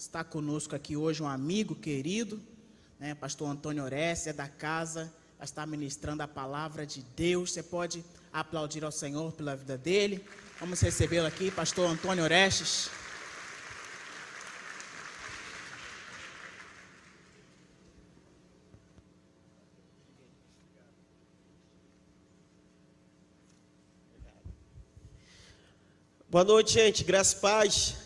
Está conosco aqui hoje um amigo querido, né? Pastor Antônio Orestes, é da casa, vai estar ministrando a palavra de Deus. Você pode aplaudir ao Senhor pela vida dele. Vamos recebê-lo aqui, Pastor Antônio Orestes. Boa noite, gente. Graça e paz.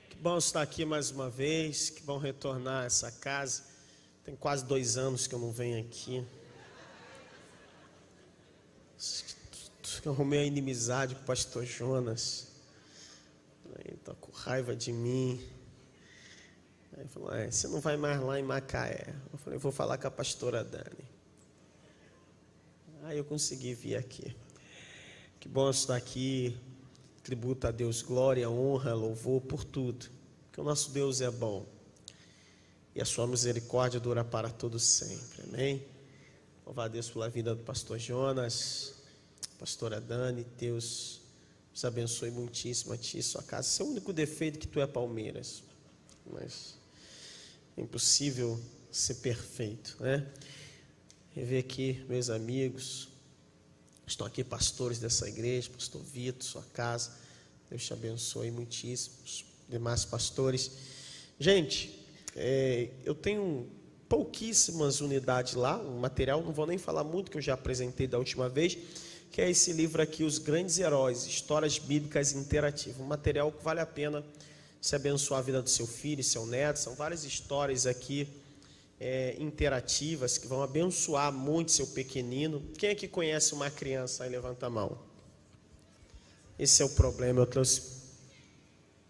Que bom estar aqui mais uma vez. Que bom retornar a essa casa. Tem quase 2 anos que eu não venho aqui. Eu arrumei a inimizade com o pastor Jonas. Ele está com raiva de mim. Aí ele falou, você não vai mais lá em Macaé. Eu falei, vou falar com a pastora Dani. Aí eu consegui vir aqui. Que bom estar aqui. Tributa a Deus glória, honra, louvor por tudo, porque o nosso Deus é bom e a sua misericórdia dura para todos sempre, amém? Louvar a Deus pela vida do pastor Jonas, pastora Dani. Deus nos abençoe muitíssimo a ti e sua casa. Esse é o único defeito, que tu é Palmeiras, mas é impossível ser perfeito, né? Rever aqui meus amigos. Estão aqui pastores dessa igreja, pastor Vitor, sua casa. Deus te abençoe muitíssimo. Os demais pastores. Gente, eu tenho pouquíssimas unidades lá. O material, não vou nem falar muito, que eu já apresentei da última vez, que é esse livro aqui, Os Grandes Heróis, Histórias Bíblicas Interativas. Um material que vale a pena se abençoar a vida do seu filho e seu neto. São várias histórias aqui interativas que vão abençoar muito seu pequenino. Quem é que conhece uma criança? Aí levanta a mão. Esse é o problema. Eu trouxe,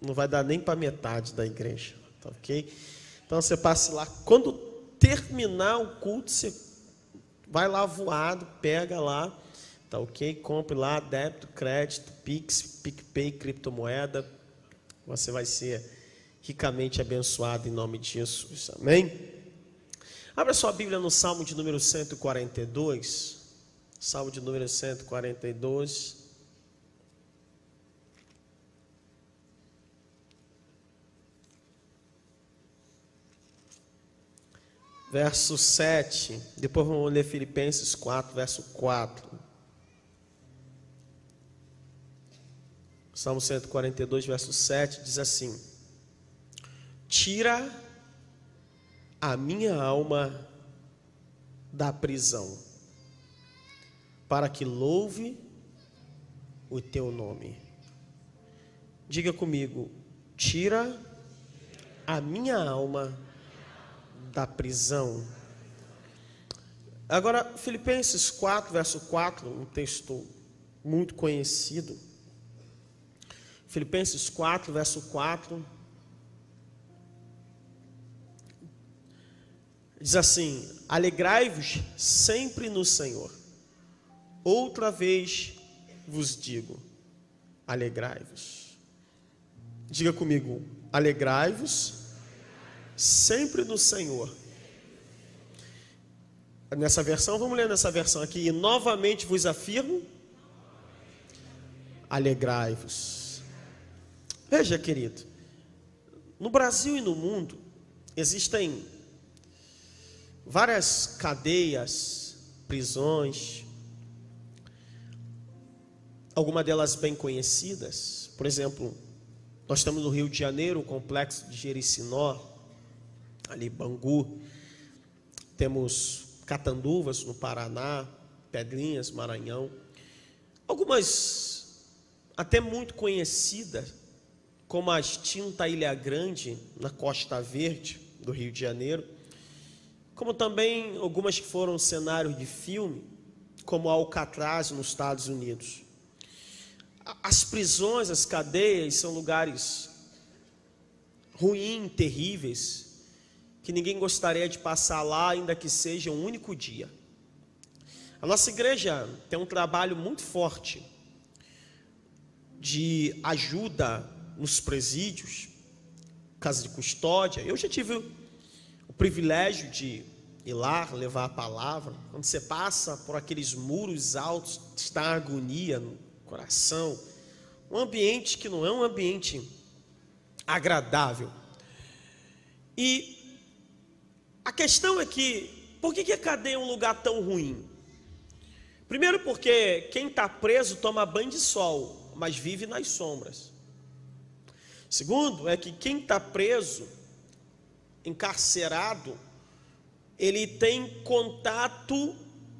não vai dar nem para metade da igreja, tá ok? Então você passe lá, quando terminar o culto, você vai lá voado, pega lá, tá ok? Compre lá, débito, crédito, Pix, PicPay, criptomoeda. Você vai ser ricamente abençoado em nome de Jesus, amém? Abra sua Bíblia no Salmo de número 142. Salmo de número 142. Verso 7. Depois vamos ler Filipenses 4, verso 4. Salmo 142, verso 7, diz assim: tira a minha alma da prisão, para que louve o teu nome. Diga comigo, tira a minha alma da prisão. Agora, Filipenses 4, verso 4, um texto muito conhecido. Filipenses 4, verso 4. Diz assim: alegrai-vos sempre no Senhor. Outra vez vos digo, alegrai-vos. Diga comigo, alegrai-vos sempre no Senhor. Nessa versão, vamos ler nessa versão aqui. E novamente vos afirmo, alegrai-vos. Veja, querido, no Brasil e no mundo existem várias cadeias, prisões, algumas delas bem conhecidas. Por exemplo, nós temos no Rio de Janeiro o complexo de Jericinó, ali Bangu. Temos Catanduvas no Paraná, Pedrinhas, Maranhão. Algumas até muito conhecidas, como a extinta Ilha Grande, na Costa Verde do Rio de Janeiro. Como também algumas que foram cenários de filme, como Alcatraz nos Estados Unidos. As prisões, as cadeias são lugares ruins, terríveis, que ninguém gostaria de passar lá, ainda que seja um único dia. A nossa igreja tem um trabalho muito forte de ajuda nos presídios, casa de custódia. Eu já tive o privilégio de ir lá, levar a palavra. Quando você passa por aqueles muros altos, está a agonia no coração, um ambiente que não é um ambiente agradável. E a questão é que, por que a cadeia é um lugar tão ruim? Primeiro porque quem está preso toma banho de sol, mas vive nas sombras. Segundo é que quem está preso, encarcerado, ele tem contato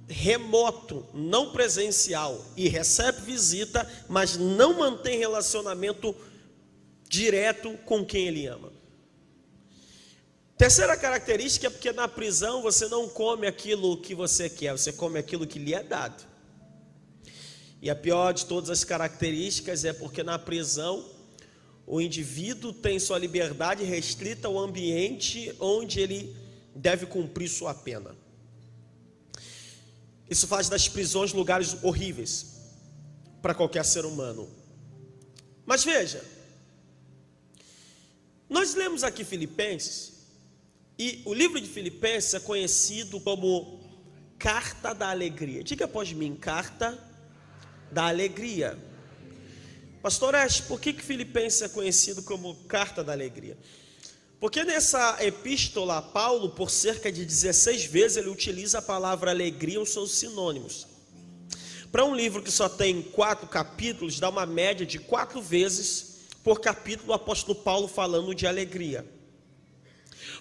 remoto, não presencial, e recebe visita, mas não mantém relacionamento direto com quem ele ama. Terceira característica é porque na prisão você não come aquilo que você quer, você come aquilo que lhe é dado. E a pior de todas as características é porque na prisão o indivíduo tem sua liberdade restrita ao ambiente onde ele deve cumprir sua pena. Isso faz das prisões lugares horríveis para qualquer ser humano. Mas veja, nós lemos aqui Filipenses, e o livro de Filipenses é conhecido como Carta da Alegria. Diga após mim, Carta da Alegria. Pastor Ash, por que Filipenses é conhecido como Carta da Alegria? Porque nessa epístola, Paulo, por cerca de 16 vezes, ele utiliza a palavra alegria, os seus sinônimos. Para um livro que só tem 4 capítulos, dá uma média de 4 vezes por capítulo o apóstolo Paulo falando de alegria.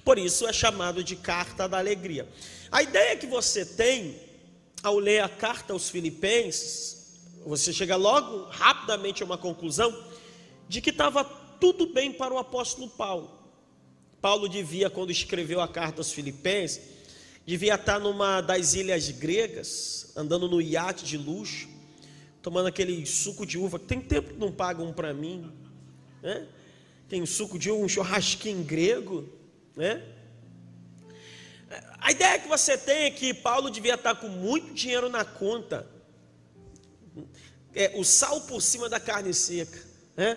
Por isso é chamado de Carta da Alegria. A ideia que você tem ao ler a carta aos Filipenses, você chega logo rapidamente a uma conclusão de que estava tudo bem para o apóstolo Paulo. Paulo devia, quando escreveu a carta aos Filipenses, devia estar numa das ilhas gregas, andando no iate de luxo, tomando aquele suco de uva. Tem tempo que não pagam para mim, né? Tem suco de uva, um churrasquinho grego, né? A ideia que você tem é que Paulo devia estar com muito dinheiro na conta, o sal por cima da carne seca, né?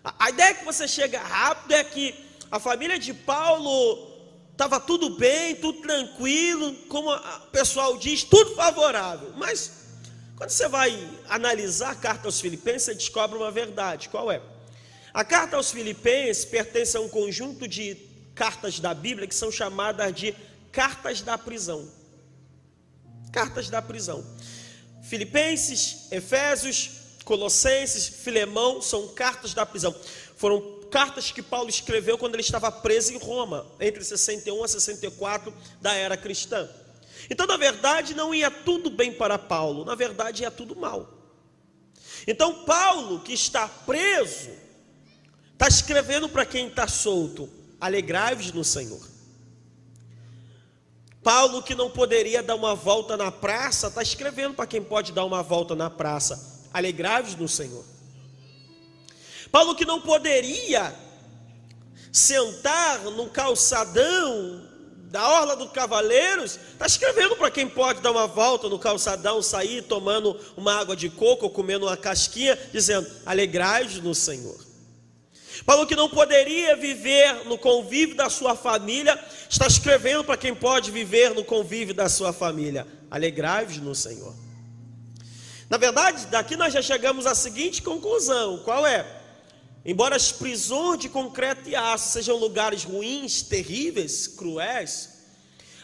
A ideia que você chega rápido é que a família de Paulo estava tudo bem, tudo tranquilo, como o pessoal diz, tudo favorável. Mas quando você vai analisar a carta aos Filipenses, você descobre uma verdade. Qual é? A carta aos Filipenses pertence a um conjunto de cartas da Bíblia que são chamadas de cartas da prisão. Cartas da prisão. Filipenses, Efésios, Colossenses, Filemão são cartas da prisão. Foram cartas que Paulo escreveu quando ele estava preso em Roma, entre 61 a 64 da era cristã. Então, na verdade, não ia tudo bem para Paulo, na verdade ia tudo mal. Então, Paulo, que está preso, está escrevendo para quem está solto: alegrai-vos no Senhor. Paulo, que não poderia dar uma volta na praça, está escrevendo para quem pode dar uma volta na praça: alegrai-vos no Senhor. Paulo, que não poderia sentar no calçadão da Orla dos Cavaleiros, está escrevendo para quem pode dar uma volta no calçadão, sair tomando uma água de coco ou comendo uma casquinha, dizendo: alegrai-vos no Senhor. Paulo, que não poderia viver no convívio da sua família, está escrevendo para quem pode viver no convívio da sua família: alegrai-vos no Senhor. Na verdade, daqui nós já chegamos à seguinte conclusão: qual é? Embora as prisões de concreto e aço sejam lugares ruins, terríveis, cruéis,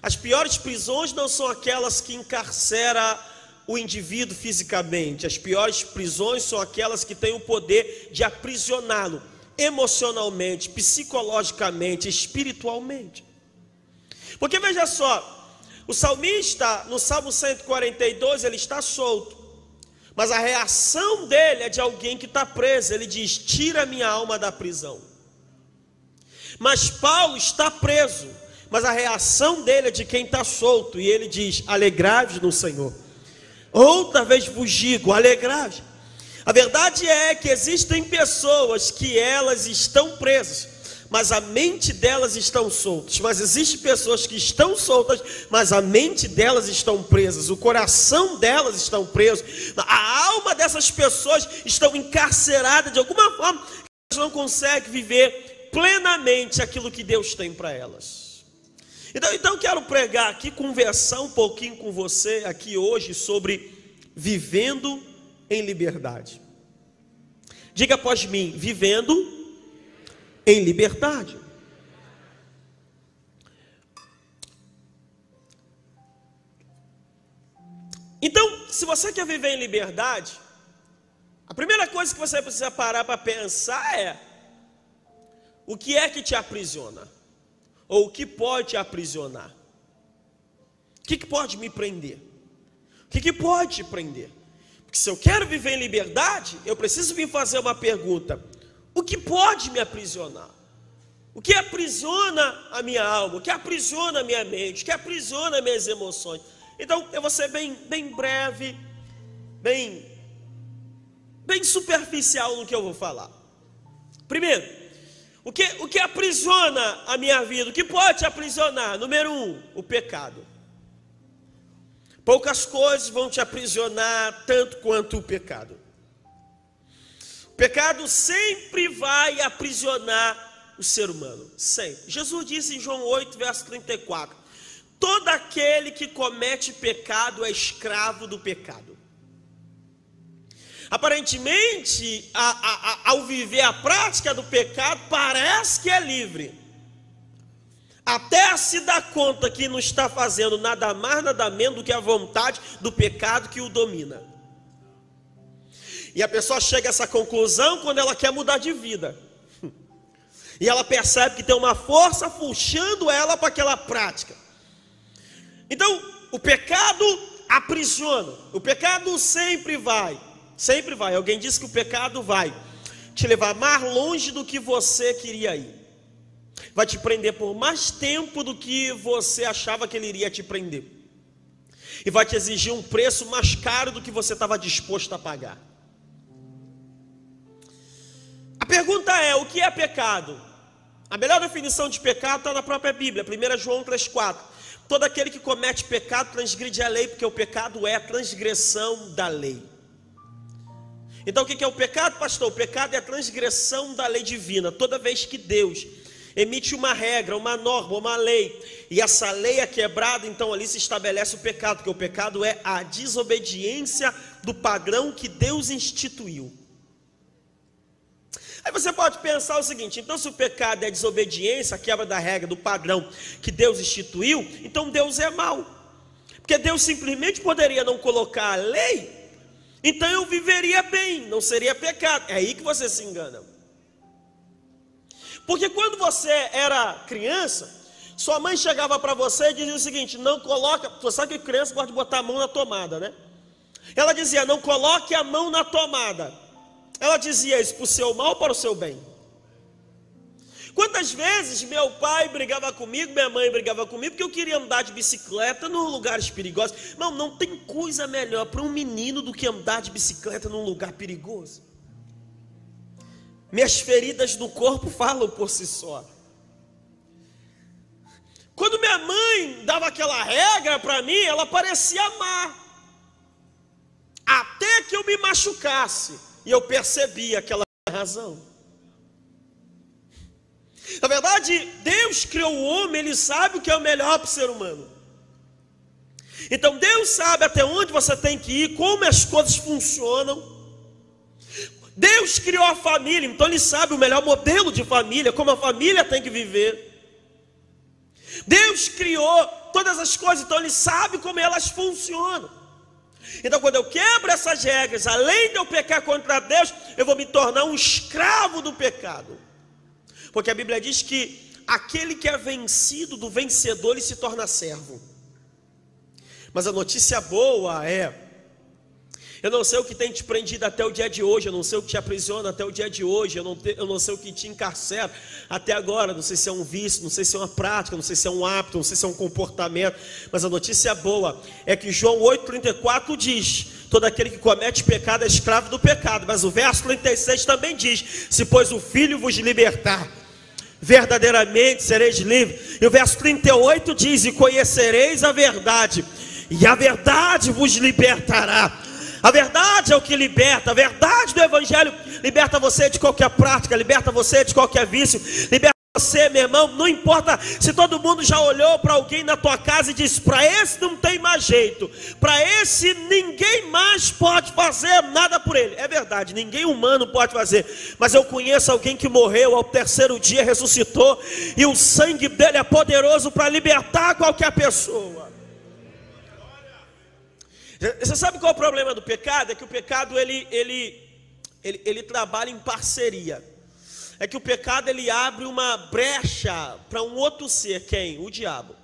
as piores prisões não são aquelas que encarceram o indivíduo fisicamente. As piores prisões são aquelas que têm o poder de aprisioná-lo emocionalmente, psicologicamente, espiritualmente. Porque veja só, o salmista, no Salmo 142, ele está solto, mas a reação dele é de alguém que está preso. Ele diz: tira minha alma da prisão. Mas Paulo está preso, mas a reação dele é de quem está solto, e ele diz: alegrai-vos no Senhor. Outra vez vos digo, alegrai-vos. A verdade é que existem pessoas que elas estão presas, mas a mente delas estão soltas. Mas existem pessoas que estão soltas, mas a mente delas estão presas, o coração delas estão preso, a alma dessas pessoas estão encarceradas de alguma forma, elas não conseguem viver plenamente aquilo que Deus tem para elas. Então quero pregar aqui, conversar um pouquinho com você aqui hoje sobre vivendo em liberdade. Diga após mim: vivendo em liberdade. Então, se você quer viver em liberdade, a primeira coisa que você precisa parar para pensar é: o que é que te aprisiona? Ou o que pode te aprisionar? O que pode me prender? O que pode te prender? Porque se eu quero viver em liberdade, eu preciso me fazer uma pergunta: o que pode me aprisionar? O que aprisiona a minha alma? O que aprisiona a minha mente? O que aprisiona as minhas emoções? Então, eu vou ser bem breve, bem superficial no que eu vou falar. Primeiro, o que aprisiona a minha vida? O que pode te aprisionar? Número 1, o pecado. Poucas coisas vão te aprisionar tanto quanto o pecado. O pecado sempre vai aprisionar o ser humano, sempre. Jesus disse em João 8, verso 34: todo aquele que comete pecado é escravo do pecado. Aparentemente, ao viver a prática do pecado, parece que é livre, até se dar conta que não está fazendo nada mais, nada menos do que a vontade do pecado que o domina. E a pessoa chega a essa conclusão quando ela quer mudar de vida, e ela percebe que tem uma força puxando ela para aquela prática. Então, o pecado aprisiona, o pecado sempre vai. Alguém disse que o pecado vai te levar mais longe do que você queria ir, vai te prender por mais tempo do que você achava que ele iria te prender, e vai te exigir um preço mais caro do que você estava disposto a pagar. A pergunta é: o que é pecado? A melhor definição de pecado está na própria Bíblia, 1 João 3,4. Todo aquele que comete pecado transgride a lei, porque o pecado é a transgressão da lei. Então o que é o pecado, pastor? O pecado é a transgressão da lei divina. Toda vez que Deus emite uma regra, uma norma, uma lei, e essa lei é quebrada, então ali se estabelece o pecado, porque o pecado é a desobediência do padrão que Deus instituiu. Aí você pode pensar o seguinte: então se o pecado é a desobediência, a quebra da regra, do padrão que Deus instituiu, então Deus é mau, porque Deus simplesmente poderia não colocar a lei, então eu viveria bem, não seria pecado. É aí que você se engana. Porque quando você era criança, sua mãe chegava para você e dizia o seguinte: não coloca, você sabe que criança gosta de botar a mão na tomada, né? Ela dizia: não coloque a mão na tomada. Ela dizia isso para o seu mal ou para o seu bem? Quantas vezes meu pai brigava comigo, minha mãe brigava comigo, porque eu queria andar de bicicleta nos lugares perigosos. Não tem coisa melhor para um menino do que andar de bicicleta num lugar perigoso. Minhas feridas no corpo falam por si só. Quando minha mãe dava aquela regra para mim, ela parecia amar, até que eu me machucasse e eu percebia aquela razão. Na verdade, Deus criou o homem, Ele sabe o que é o melhor para o ser humano. Então Deus sabe até onde você tem que ir, como as coisas funcionam. Deus criou a família, então Ele sabe o melhor modelo de família, como a família tem que viver. Deus criou todas as coisas, então Ele sabe como elas funcionam. Então quando eu quebro essas regras, além de eu pecar contra Deus, eu vou me tornar um escravo do pecado. Porque a Bíblia diz que aquele que é vencido, do vencedor ele se torna servo. Mas a notícia boa é: eu não sei o que tem te prendido até o dia de hoje, eu não sei o que te aprisiona até o dia de hoje, eu não sei o que te encarcera até agora, não sei se é um vício, não sei se é uma prática, não sei se é um hábito, não sei se é um comportamento, mas a notícia boa é que João 8,34 diz: todo aquele que comete pecado é escravo do pecado. Mas o verso 36 também diz: se pois o Filho vos libertar, verdadeiramente sereis livres. E o verso 38 diz: e conhecereis a verdade, e a verdade vos libertará. A verdade é o que liberta. A verdade do Evangelho liberta você de qualquer prática, liberta você de qualquer vício, liberta você, meu irmão. Não importa se todo mundo já olhou para alguém na tua casa e disse: para esse não tem mais jeito, para esse ninguém mais pode fazer nada por ele. É verdade, ninguém humano pode fazer, mas eu conheço alguém que morreu, ao terceiro dia ressuscitou, e o sangue dele é poderoso para libertar qualquer pessoa. Você sabe qual é o problema do pecado? É que o pecado ele trabalha em parceria. É que o pecado ele abre uma brecha para um outro ser, quem? O diabo.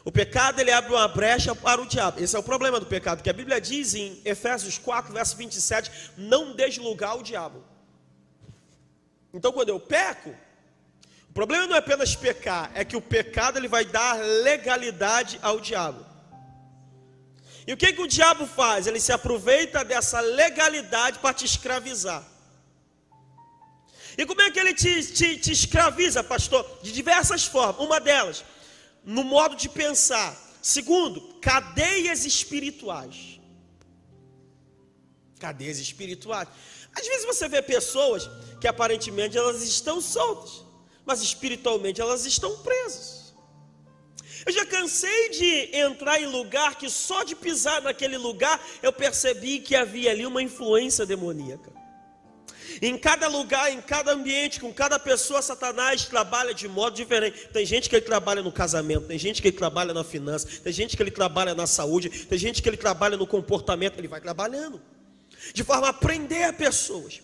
O pecado ele abre uma brecha para o diabo. Esse é o problema do pecado, que a Bíblia diz em Efésios 4, verso 27, não deixe lugar ao diabo. Então quando eu peco, o problema não é apenas pecar, é que o pecado ele vai dar legalidade ao diabo. E o que o diabo faz? Ele se aproveita dessa legalidade para te escravizar. E como é que ele te escraviza, pastor? De diversas formas. Uma delas, no modo de pensar. Segundo, cadeias espirituais. Cadeias espirituais. Às vezes você vê pessoas que aparentemente elas estão soltas, mas espiritualmente elas estão presas. Eu já cansei de entrar em lugar que só de pisar naquele lugar eu percebi que havia ali uma influência demoníaca. Em cada lugar, em cada ambiente, com cada pessoa, Satanás trabalha de modo diferente. Tem gente que ele trabalha no casamento, tem gente que ele trabalha na finança, tem gente que ele trabalha na saúde, tem gente que ele trabalha no comportamento. Ele vai trabalhando de forma a prender pessoas.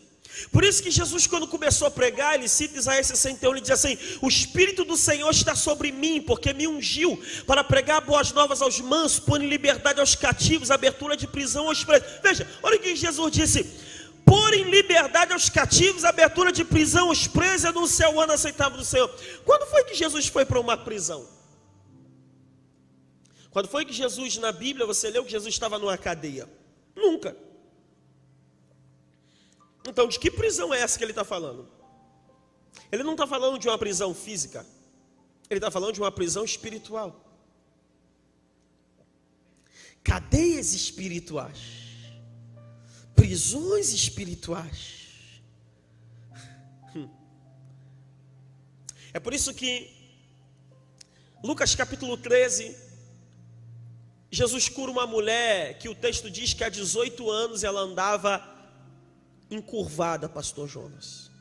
Por isso que Jesus, quando começou a pregar, ele cita Isaías 61, ele diz assim: o Espírito do Senhor está sobre mim, porque me ungiu para pregar boas novas aos mansos, pôr em liberdade aos cativos, abertura de prisão aos presos. Veja, olha o que Jesus disse: pôr em liberdade aos cativos, abertura de prisão aos presos, anunciar o ano aceitável do Senhor. Quando foi que Jesus foi para uma prisão? Quando foi que Jesus, na Bíblia, você leu que Jesus estava numa cadeia? Nunca. Então, de que prisão é essa que ele está falando? Ele não está falando de uma prisão física. Ele está falando de uma prisão espiritual. Cadeias espirituais. Prisões espirituais. É por isso que Lucas capítulo 13, Jesus cura uma mulher que o texto diz que há 18 anos ela andava encurvada, pastor Jonas.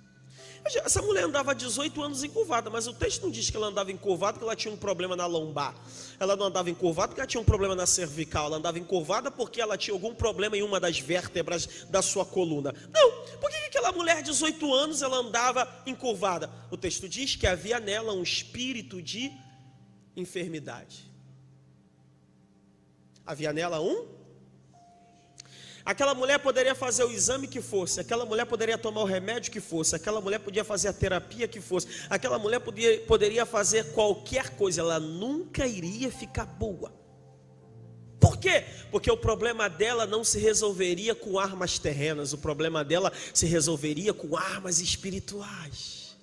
Essa mulher andava há 18 anos encurvada, mas o texto não diz que ela andava encurvada porque ela tinha um problema na lombar. Ela não andava encurvada porque ela tinha um problema na cervical. Ela andava encurvada porque ela tinha algum problema em uma das vértebras da sua coluna. Não, por que aquela mulher de 18 anos ela andava encurvada? O texto diz que havia nela um espírito de enfermidade. Havia nela Aquela mulher poderia fazer o exame que fosse, aquela mulher poderia tomar o remédio que fosse, aquela mulher podia fazer a terapia que fosse, aquela mulher poderia fazer qualquer coisa, ela nunca iria ficar boa. Por quê? Porque o problema dela não se resolveria com armas terrenas, o problema dela se resolveria com armas espirituais.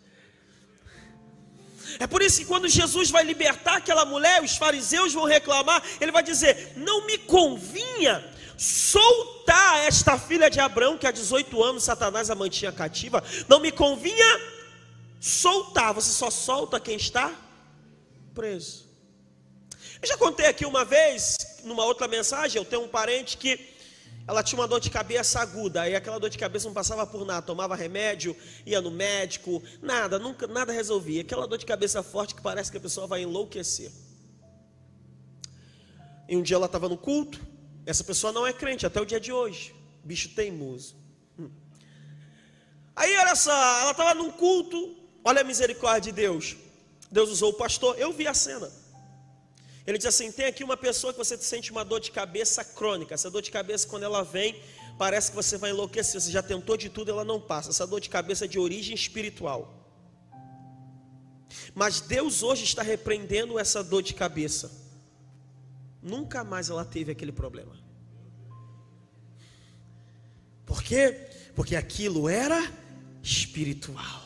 É por isso que quando Jesus vai libertar aquela mulher, os fariseus vão reclamar, ele vai dizer: não me convinha soltar esta filha de Abraão, que há 18 anos Satanás a mantinha cativa. Não me convinha soltar. Você só solta quem está preso. Eu já contei aqui uma vez, numa outra mensagem, eu tenho um parente que ela tinha uma dor de cabeça aguda, e aquela dor de cabeça não passava por nada, tomava remédio, ia no médico, nada resolvia. Aquela dor de cabeça forte que parece que a pessoa vai enlouquecer. E um dia ela estava no culto. Essa pessoa não é crente até o dia de hoje. Bicho teimoso. Aí olha só, ela estava num culto. Olha a misericórdia de Deus. Deus usou o pastor. Eu vi a cena. Ele diz assim: tem aqui uma pessoa que você sente uma dor de cabeça crônica. Essa dor de cabeça, quando ela vem, parece que você vai enlouquecer. Você já tentou de tudo, ela não passa. Essa dor de cabeça é de origem espiritual. Mas Deus hoje está repreendendo essa dor de cabeça. Nunca mais ela teve aquele problema. Por quê? Porque aquilo era espiritual.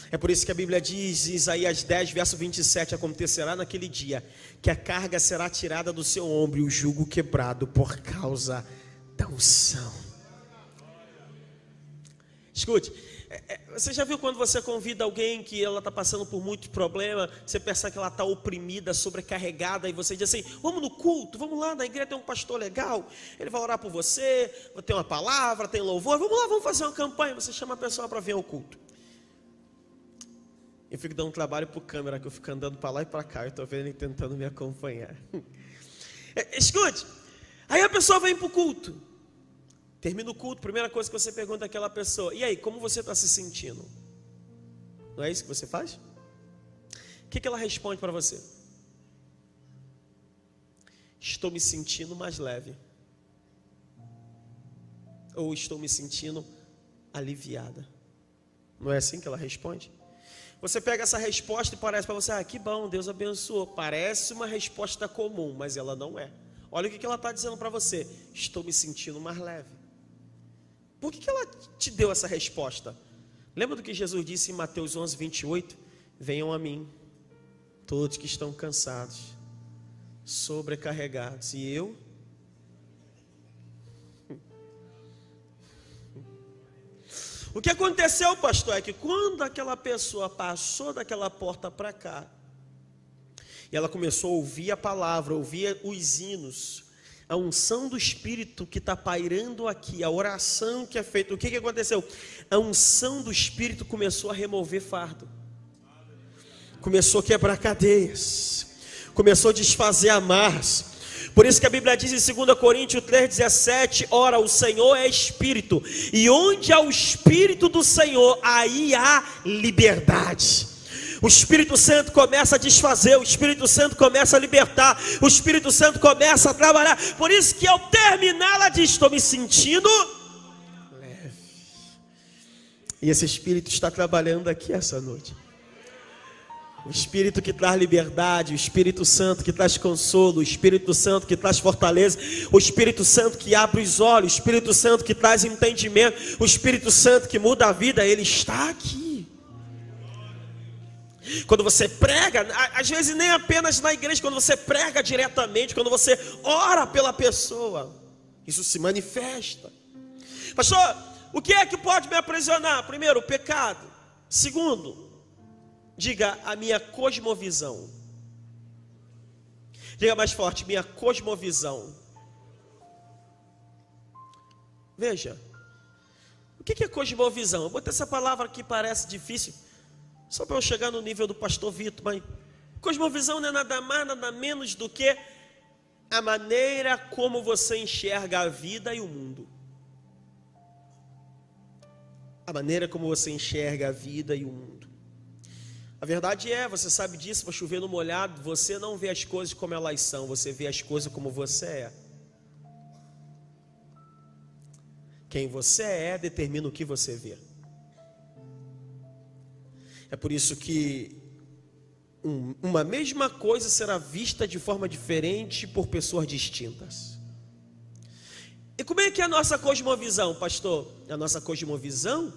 É por isso que a Bíblia diz, em Isaías 10, verso 27, acontecerá naquele dia que a carga será tirada do seu ombro e o jugo quebrado por causa da unção. Escute, você já viu quando você convida alguém que ela está passando por muito problema, você percebe que ela está oprimida, sobrecarregada, e você diz assim: vamos no culto, vamos lá, na igreja tem um pastor legal, ele vai orar por você, vai ter uma palavra, tem louvor, vamos lá, vamos fazer uma campanha. Você chama a pessoa para vir ao culto. Eu fico dando trabalho para o câmera, que eu fico andando para lá e para cá, eu estou vendo ele tentando me acompanhar. Escute, Aí a pessoa vem para o culto. Termina o culto, primeira coisa que você pergunta àquela pessoa: e aí, como você está se sentindo? Não é isso que você faz? O que ela responde para você? Estou me sentindo mais leve. Ou estou me sentindo aliviada. Não é assim que ela responde? Você pega essa resposta e parece para você: ah, que bom, Deus abençoou. Parece uma resposta comum, mas ela não é. Olha o que ela está dizendo para você: estou me sentindo mais leve. Por que ela te deu essa resposta? Lembra do que Jesus disse em Mateus 11, 28? Venham a mim, todos que estão cansados, sobrecarregados, e eu... O que aconteceu, pastor, é que quando aquela pessoa passou daquela porta para cá, e ela começou a ouvir a palavra, ouvir os hinos, a unção do Espírito que está pairando aqui, a oração que é feita, o que aconteceu? A unção do Espírito começou a remover fardo, começou a quebrar cadeias, começou a desfazer amarras. Por isso que a Bíblia diz em 2 Coríntios 3,17: ora, o Senhor é Espírito, e onde há o Espírito do Senhor, aí há liberdade. O Espírito Santo começa a desfazer, o Espírito Santo começa a libertar, o Espírito Santo começa a trabalhar. Por isso que ao terminar ela diz: estou me sentindo leve. E esse Espírito está trabalhando aqui essa noite. O Espírito que traz liberdade, o Espírito Santo que traz consolo, o Espírito Santo que traz fortaleza, o Espírito Santo que abre os olhos, o Espírito Santo que traz entendimento, o Espírito Santo que muda a vida, ele está aqui. Quando você prega, às vezes nem apenas na igreja, quando você prega diretamente, quando você ora pela pessoa, isso se manifesta. Pastor, o que é que pode me aprisionar? Primeiro, o pecado. Segundo, diga: a minha cosmovisão. Diga mais forte: minha cosmovisão. Veja, o que é cosmovisão? Eu botei essa palavra que parece difícil, só para eu chegar no nível do pastor Vitor, mas cosmovisão não é nada mais, nada menos do que a maneira como você enxerga a vida e o mundo. A maneira como você enxerga a vida e o mundo. A verdade é, você sabe disso, para chover no molhado, você não vê as coisas como elas são, você vê as coisas como você é. Quem você é determina o que você vê. É por isso que uma mesma coisa será vista de forma diferente por pessoas distintas. E como é que é a nossa cosmovisão, pastor? A nossa cosmovisão,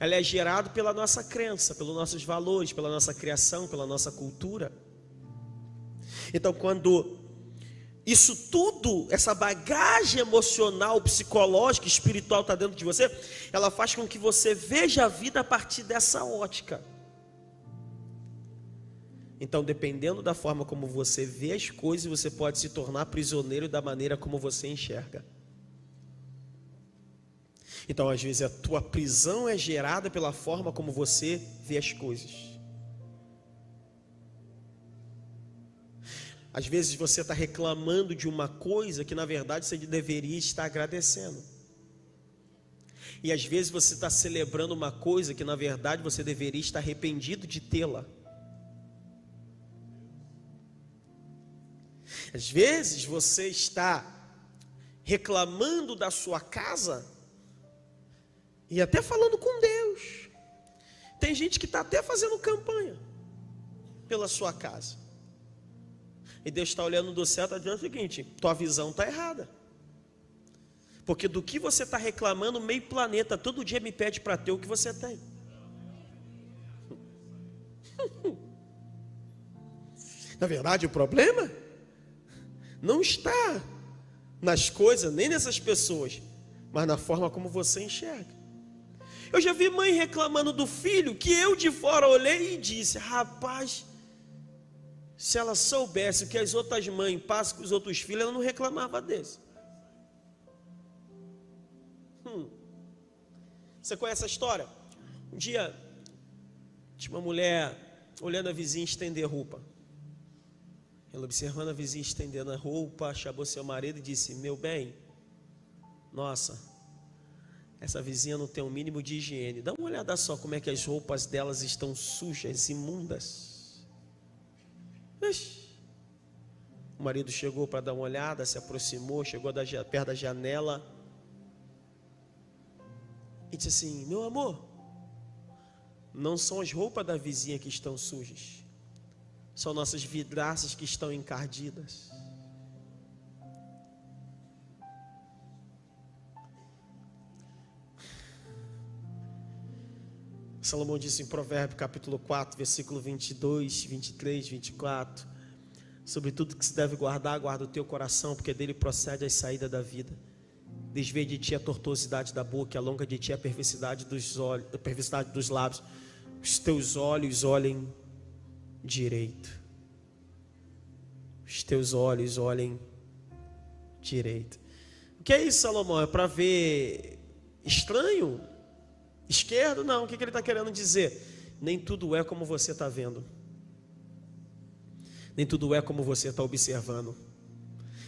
ela é gerada pela nossa crença, pelos nossos valores, pela nossa criação, pela nossa cultura. Então, quando isso tudo, essa bagagem emocional, psicológica, espiritual está dentro de você, ela faz com que você veja a vida a partir dessa ótica. Então, dependendo da forma como você vê as coisas, você pode se tornar prisioneiro da maneira como você enxerga. Então, às vezes, a tua prisão é gerada pela forma como você vê as coisas. Às vezes, você está reclamando de uma coisa que, na verdade, você deveria estar agradecendo. E, às vezes, você está celebrando uma coisa que, na verdade, você deveria estar arrependido de tê-la. Às vezes, você está reclamando da sua casa e até falando com Deus. Tem gente que está até fazendo campanha pela sua casa. E Deus está olhando do céu e está dizendo o seguinte: tua visão está errada. Porque do que você está reclamando, meio planeta todo dia me pede para ter o que você tem. Na verdade, o problema não está nas coisas, nem nessas pessoas, mas na forma como você enxerga. Eu já vi mãe reclamando do filho, que eu de fora olhei e disse: rapaz, se ela soubesse o que as outras mães passam com os outros filhos, ela não reclamava desse. Você conhece a história? Um dia, tinha uma mulher olhando a vizinha estender roupa. Ela, observando a vizinha estendendo a roupa, chamou seu marido e disse: meu bem, nossa, essa vizinha não tem um mínimo de higiene. Dá uma olhada só como é que as roupas delas estão sujas, imundas. Ixi. O marido chegou para dar uma olhada, se aproximou, chegou perto da janela e disse assim: meu amor, não são as roupas da vizinha que estão sujas, são nossas vidraças que estão encardidas. Salomão disse em Provérbios capítulo 4, versículo 22, 23, 24: sobre tudo que se deve guardar, guarda o teu coração, porque dele procede a saída da vida. Desvia de ti a tortuosidade da boca, alonga de ti a perversidade dos olhos, a perversidade dos lábios. Os teus olhos olhem direito. Os teus olhos olhem direito. O que é isso, Salomão? É para ver estranho? Esquerdo? Não. O que ele está querendo dizer? Nem tudo é como você está vendo. Nem tudo é como você está observando.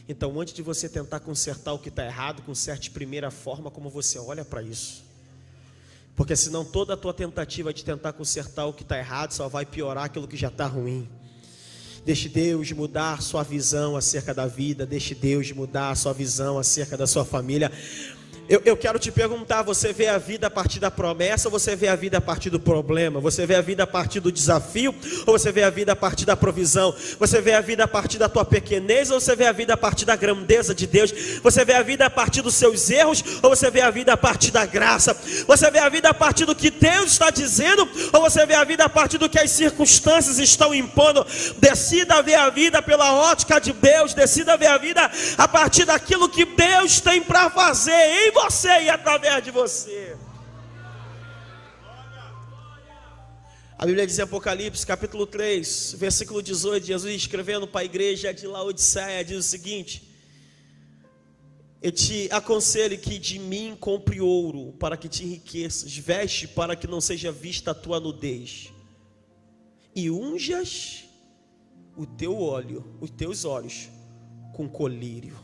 Então, antes de você tentar consertar o que está errado, conserte primeiro a forma como você olha para isso. Porque senão toda a tua tentativa de tentar consertar o que está errado só vai piorar aquilo que já está ruim. Deixe Deus mudar sua visão acerca da vida. Deixe Deus mudar a sua visão acerca da sua família. Eu quero te perguntar: você vê a vida a partir da promessa ou você vê a vida a partir do problema? Você vê a vida a partir do desafio ou você vê a vida a partir da provisão? Você vê a vida a partir da tua pequenez ou você vê a vida a partir da grandeza de Deus? Você vê a vida a partir dos seus erros ou você vê a vida a partir da graça? Você vê a vida a partir do que Deus está dizendo ou você vê a vida a partir do que as circunstâncias estão impondo? Decida ver a vida pela ótica de Deus. Decida ver a vida a partir daquilo que Deus tem para fazer em você e através de você. A Bíblia diz em Apocalipse capítulo 3, versículo 18, Jesus escrevendo para a igreja de Laodiceia, diz o seguinte: eu te aconselho que de mim compre ouro para que te enriqueças, veste para que não seja vista a tua nudez, e unjas o teu óleo, os teus olhos com colírio.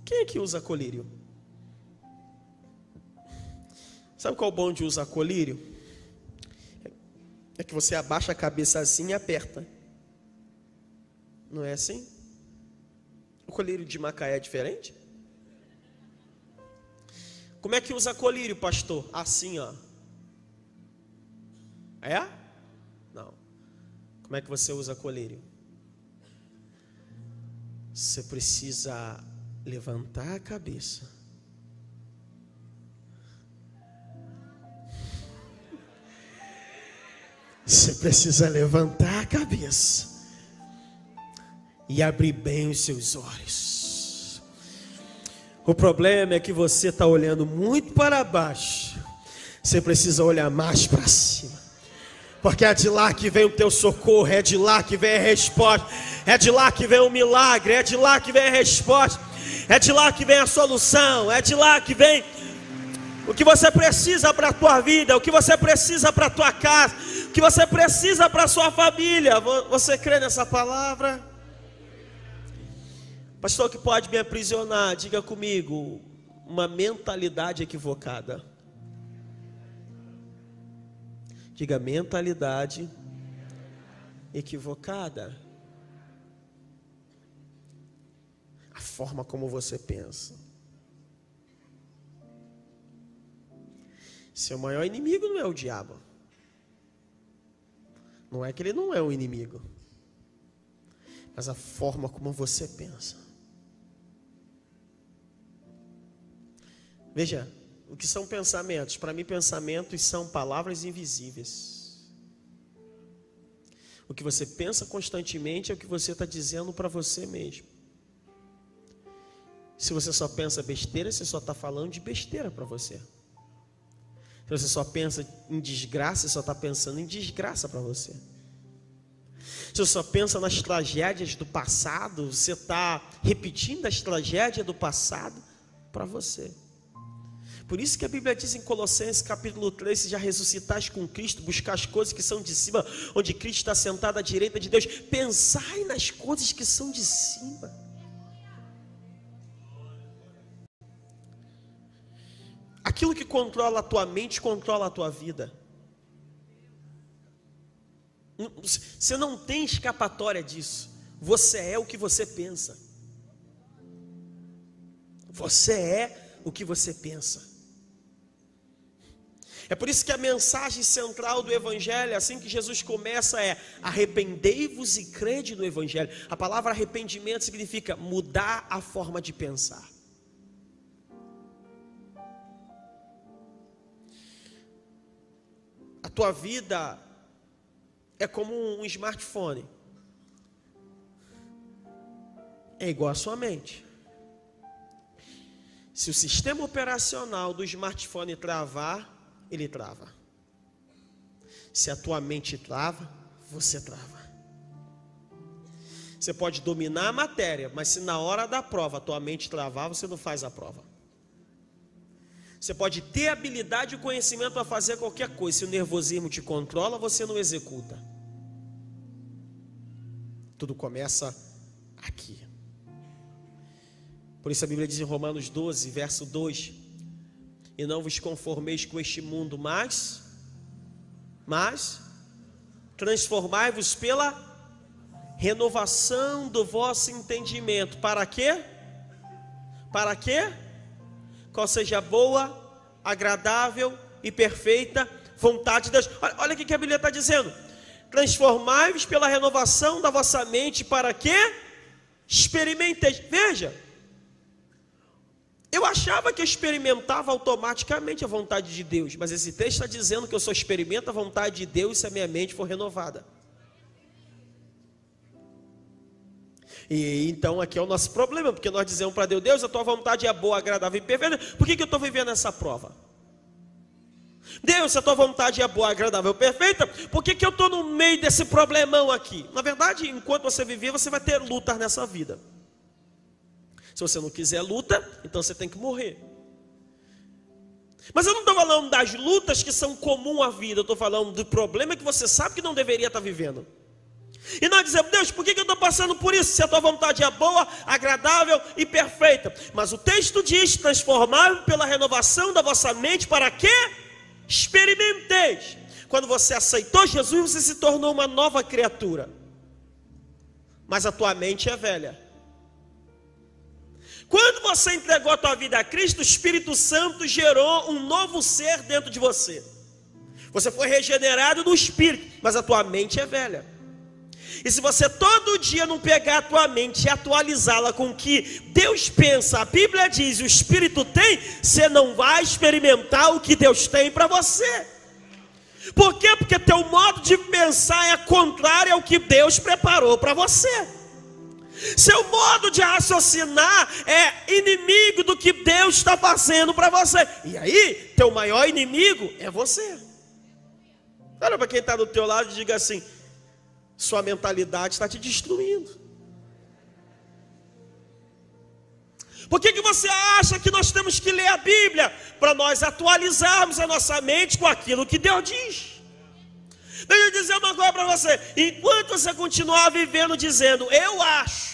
Quem é que usa colírio? Sabe qual é o bom de usar colírio? É que você abaixa a cabeça assim e aperta. Não é assim? O colírio de Macaé é diferente? Como é que usa colírio, pastor? Assim, ó. É? Não. Como é que você usa colírio? Você precisa levantar a cabeça. Você precisa levantar a cabeça e abrir bem os seus olhos. O problema é que você está olhando muito para baixo. Você precisa olhar mais para cima, porque é de lá que vem o teu socorro, é de lá que vem a resposta, é de lá que vem o milagre, é de lá que vem a resposta, é de lá que vem a solução, é de lá que vem o que você precisa para a tua vida, o que você precisa para a tua casa, o que você precisa para a sua família. Você crê nessa palavra? Pastor, que pode me aprisionar? Diga comigo: uma mentalidade equivocada. Diga: mentalidade equivocada. A forma como você pensa. Seu maior inimigo não é o diabo. Não é que ele não é um inimigo, mas a forma como você pensa. Veja, o que são pensamentos? Para mim, pensamentos são palavras invisíveis. O que você pensa constantemente é o que você está dizendo para você mesmo. Se você só pensa besteira, você só está falando de besteira para você. Se você só pensa em desgraça, você só está pensando em desgraça para você. Se você só pensa nas tragédias do passado, você está repetindo as tragédias do passado para você. Por isso que a Bíblia diz em Colossenses capítulo 3, se já ressuscitais com Cristo, buscar as coisas que são de cima, onde Cristo está sentado à direita de Deus. Pensai nas coisas que são de cima. Aquilo que controla a tua mente, controla a tua vida. Você não tem escapatória disso. Você é o que você pensa. Você é o que você pensa. É por isso que a mensagem central do Evangelho, assim que Jesus começa, é: arrependei-vos e crede no Evangelho. A palavra arrependimento significa mudar a forma de pensar. A tua vida é como um smartphone. É igual à sua mente. Se o sistema operacional do smartphone travar, ele trava. Se a tua mente trava, você trava. Você pode dominar a matéria, mas se na hora da prova a tua mente travar, você não faz a prova. Você pode ter habilidade e conhecimento para fazer qualquer coisa. Se o nervosismo te controla, você não executa. Tudo começa aqui. Por isso a Bíblia diz em Romanos 12, verso 2: e não vos conformeis com este mundo, mas transformai-vos pela renovação do vosso entendimento. Para quê? Para quê? Qual seja a boa, agradável e perfeita vontade de Deus. Olha o que a Bíblia está dizendo: transformai-vos pela renovação da vossa mente. Para quê? Experimenteis. Veja, eu achava que eu experimentava automaticamente a vontade de Deus, mas esse texto está dizendo que eu só experimento a vontade de Deus se a minha mente for renovada. E então aqui é o nosso problema, porque nós dizemos para Deus: Deus, a tua vontade é boa, agradável e perfeita. Por que eu estou vivendo essa prova? Deus, se a tua vontade é boa, agradável e perfeita, por que eu estou no meio desse problemão aqui? Na verdade, enquanto você viver, você vai ter lutas nessa vida. Se você não quiser luta, então você tem que morrer. Mas eu não estou falando das lutas que são comuns à vida, eu estou falando do problema que você sabe que não deveria estar vivendo. E nós dizemos: Deus, por que eu estou passando por isso? Se a tua vontade é boa, agradável e perfeita. Mas o texto diz: transformai-vos pela renovação da vossa mente. Para quê? Experimenteis. Quando você aceitou Jesus, você se tornou uma nova criatura. Mas a tua mente é velha. Quando você entregou a tua vida a Cristo, o Espírito Santo gerou um novo ser dentro de você. Você foi regenerado no Espírito, mas a tua mente é velha. E se você todo dia não pegar a tua mente e atualizá-la com o que Deus pensa, a Bíblia diz, o Espírito tem, você não vai experimentar o que Deus tem para você. Por quê? Porque teu modo de pensar é contrário ao que Deus preparou para você. Seu modo de raciocinar é inimigo do que Deus está fazendo para você. E aí, teu maior inimigo é você. Olha para quem está do teu lado e diga assim: sua mentalidade está te destruindo. Por que você acha que nós temos que ler a Bíblia? Para nós atualizarmos a nossa mente com aquilo que Deus diz. Deixa eu dizer uma coisa para você: enquanto você continuar vivendo dizendo eu acho,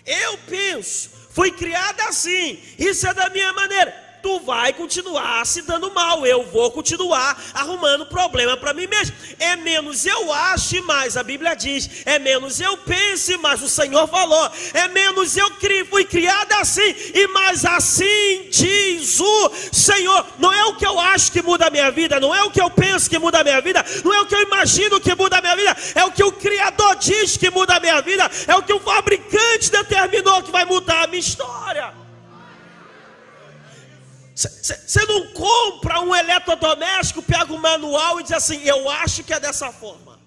eu penso, fui criado assim, isso é da minha maneira, tu vai continuar se dando mal. Eu vou continuar arrumando problema para mim mesmo. É menos eu acho e mais a Bíblia diz, é menos eu penso e mais o Senhor falou, é menos eu fui criado assim e mais assim diz o Senhor. Não é o que eu acho que muda a minha vida, não é o que eu penso que muda a minha vida, não é o que eu imagino que muda a minha vida, é o que o Criador diz que muda a minha vida, é o que o fabricante determinou que vai mudar a minha história. Você não compra um eletrodoméstico, pega o manual e diz assim, eu acho que é dessa forma.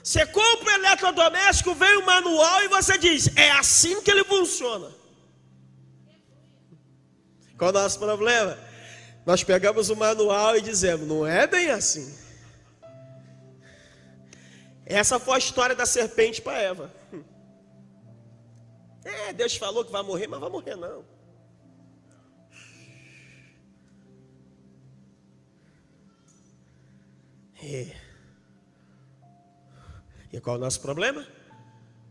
Você compra um eletrodoméstico, vem o manual e você diz, é assim que ele funciona. Qual é o nosso problema? Nós pegamos o manual e dizemos, não é bem assim. Essa foi a história da serpente para Eva. Deus falou que vai morrer, mas vai morrer não. E qual é o nosso problema?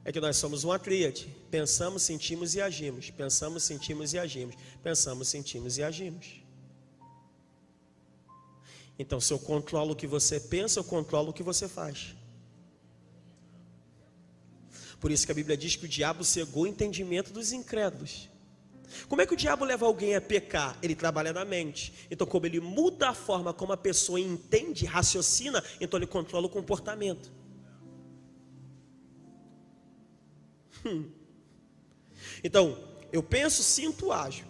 É que nós somos uma tríade. Pensamos, sentimos e agimos. Pensamos, sentimos e agimos. Pensamos, sentimos e agimos. Então, se eu controlo o que você pensa, eu controlo o que você faz. Por isso que a Bíblia diz que o diabo cegou o entendimento dos incrédulos. Como é que o diabo leva alguém a pecar? Ele trabalha na mente. Então, como ele muda a forma como a pessoa entende, raciocina, então ele controla o comportamento. Então, eu penso, sinto, ajo.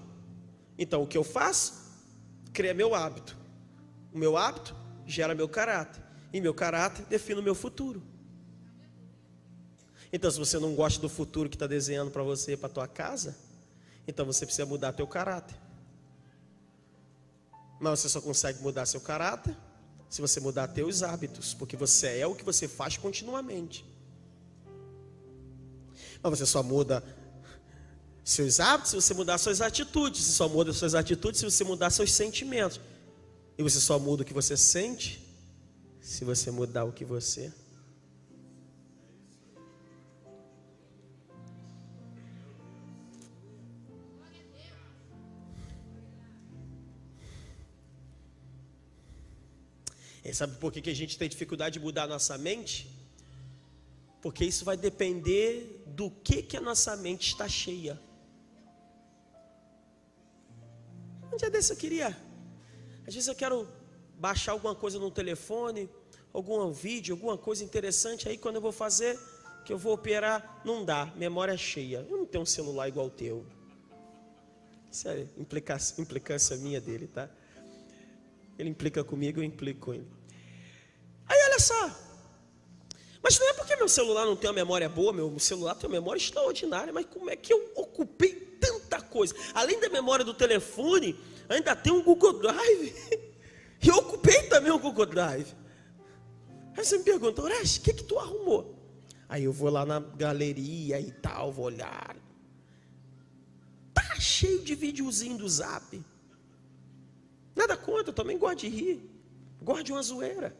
Então, o que eu faço? Cria meu hábito. O meu hábito gera meu caráter. E meu caráter define o meu futuro. Então, se você não gosta do futuro que está desenhando para você, para a tua casa, então você precisa mudar teu caráter. Mas você só consegue mudar seu caráter se você mudar teus hábitos, porque você é o que você faz continuamente. Mas você só muda seus hábitos se você mudar suas atitudes. Você só muda suas atitudes se você mudar seus sentimentos. E você só muda o que você sente se você mudar o que você... E sabe por que a gente tem dificuldade de mudar a nossa mente? Porque isso vai depender do que a nossa mente está cheia. Um dia desse eu queria... Às vezes eu quero baixar alguma coisa no telefone, algum vídeo, alguma coisa interessante. Aí quando eu vou fazer, que eu vou operar, não dá, memória cheia. Eu não tenho um celular igual o teu. Isso é implicância minha dele, tá? Ele implica comigo, eu implico com ele. Aí olha só. Mas não é porque meu celular não tem uma memória boa, meu celular tem uma memória extraordinária, mas como é que eu ocupei tanta coisa? Além da memória do telefone, ainda tem um Google Drive. E eu ocupei também o Google Drive. Aí você me pergunta, Orestes, o que tu arrumou? Aí eu vou lá na galeria e tal, vou olhar. Tá cheio de videozinho do Zap. Nada contra, eu também gosto de rir. Gosto de uma zoeira.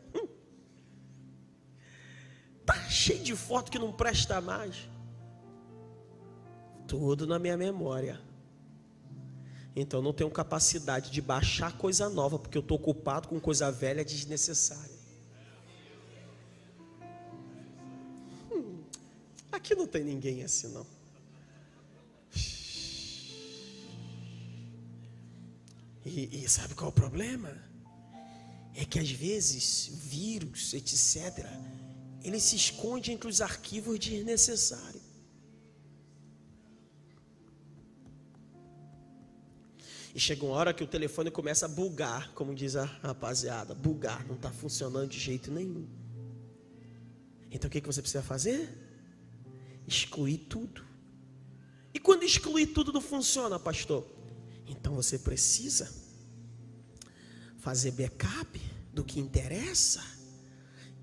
Tá cheio de foto que não presta mais. Tudo na minha memória. Então eu não tenho capacidade de baixar coisa nova, porque eu estou ocupado com coisa velha desnecessária. Aqui não tem ninguém assim não. E sabe qual é o problema? É que às vezes vírus, etc., ele se esconde entre os arquivos desnecessários. E chega uma hora que o telefone começa a bugar, como diz a rapaziada, bugar, não está funcionando de jeito nenhum. Então o que você precisa fazer? Excluir tudo. E quando excluir tudo não funciona, pastor? Então você precisa fazer backup do que interessa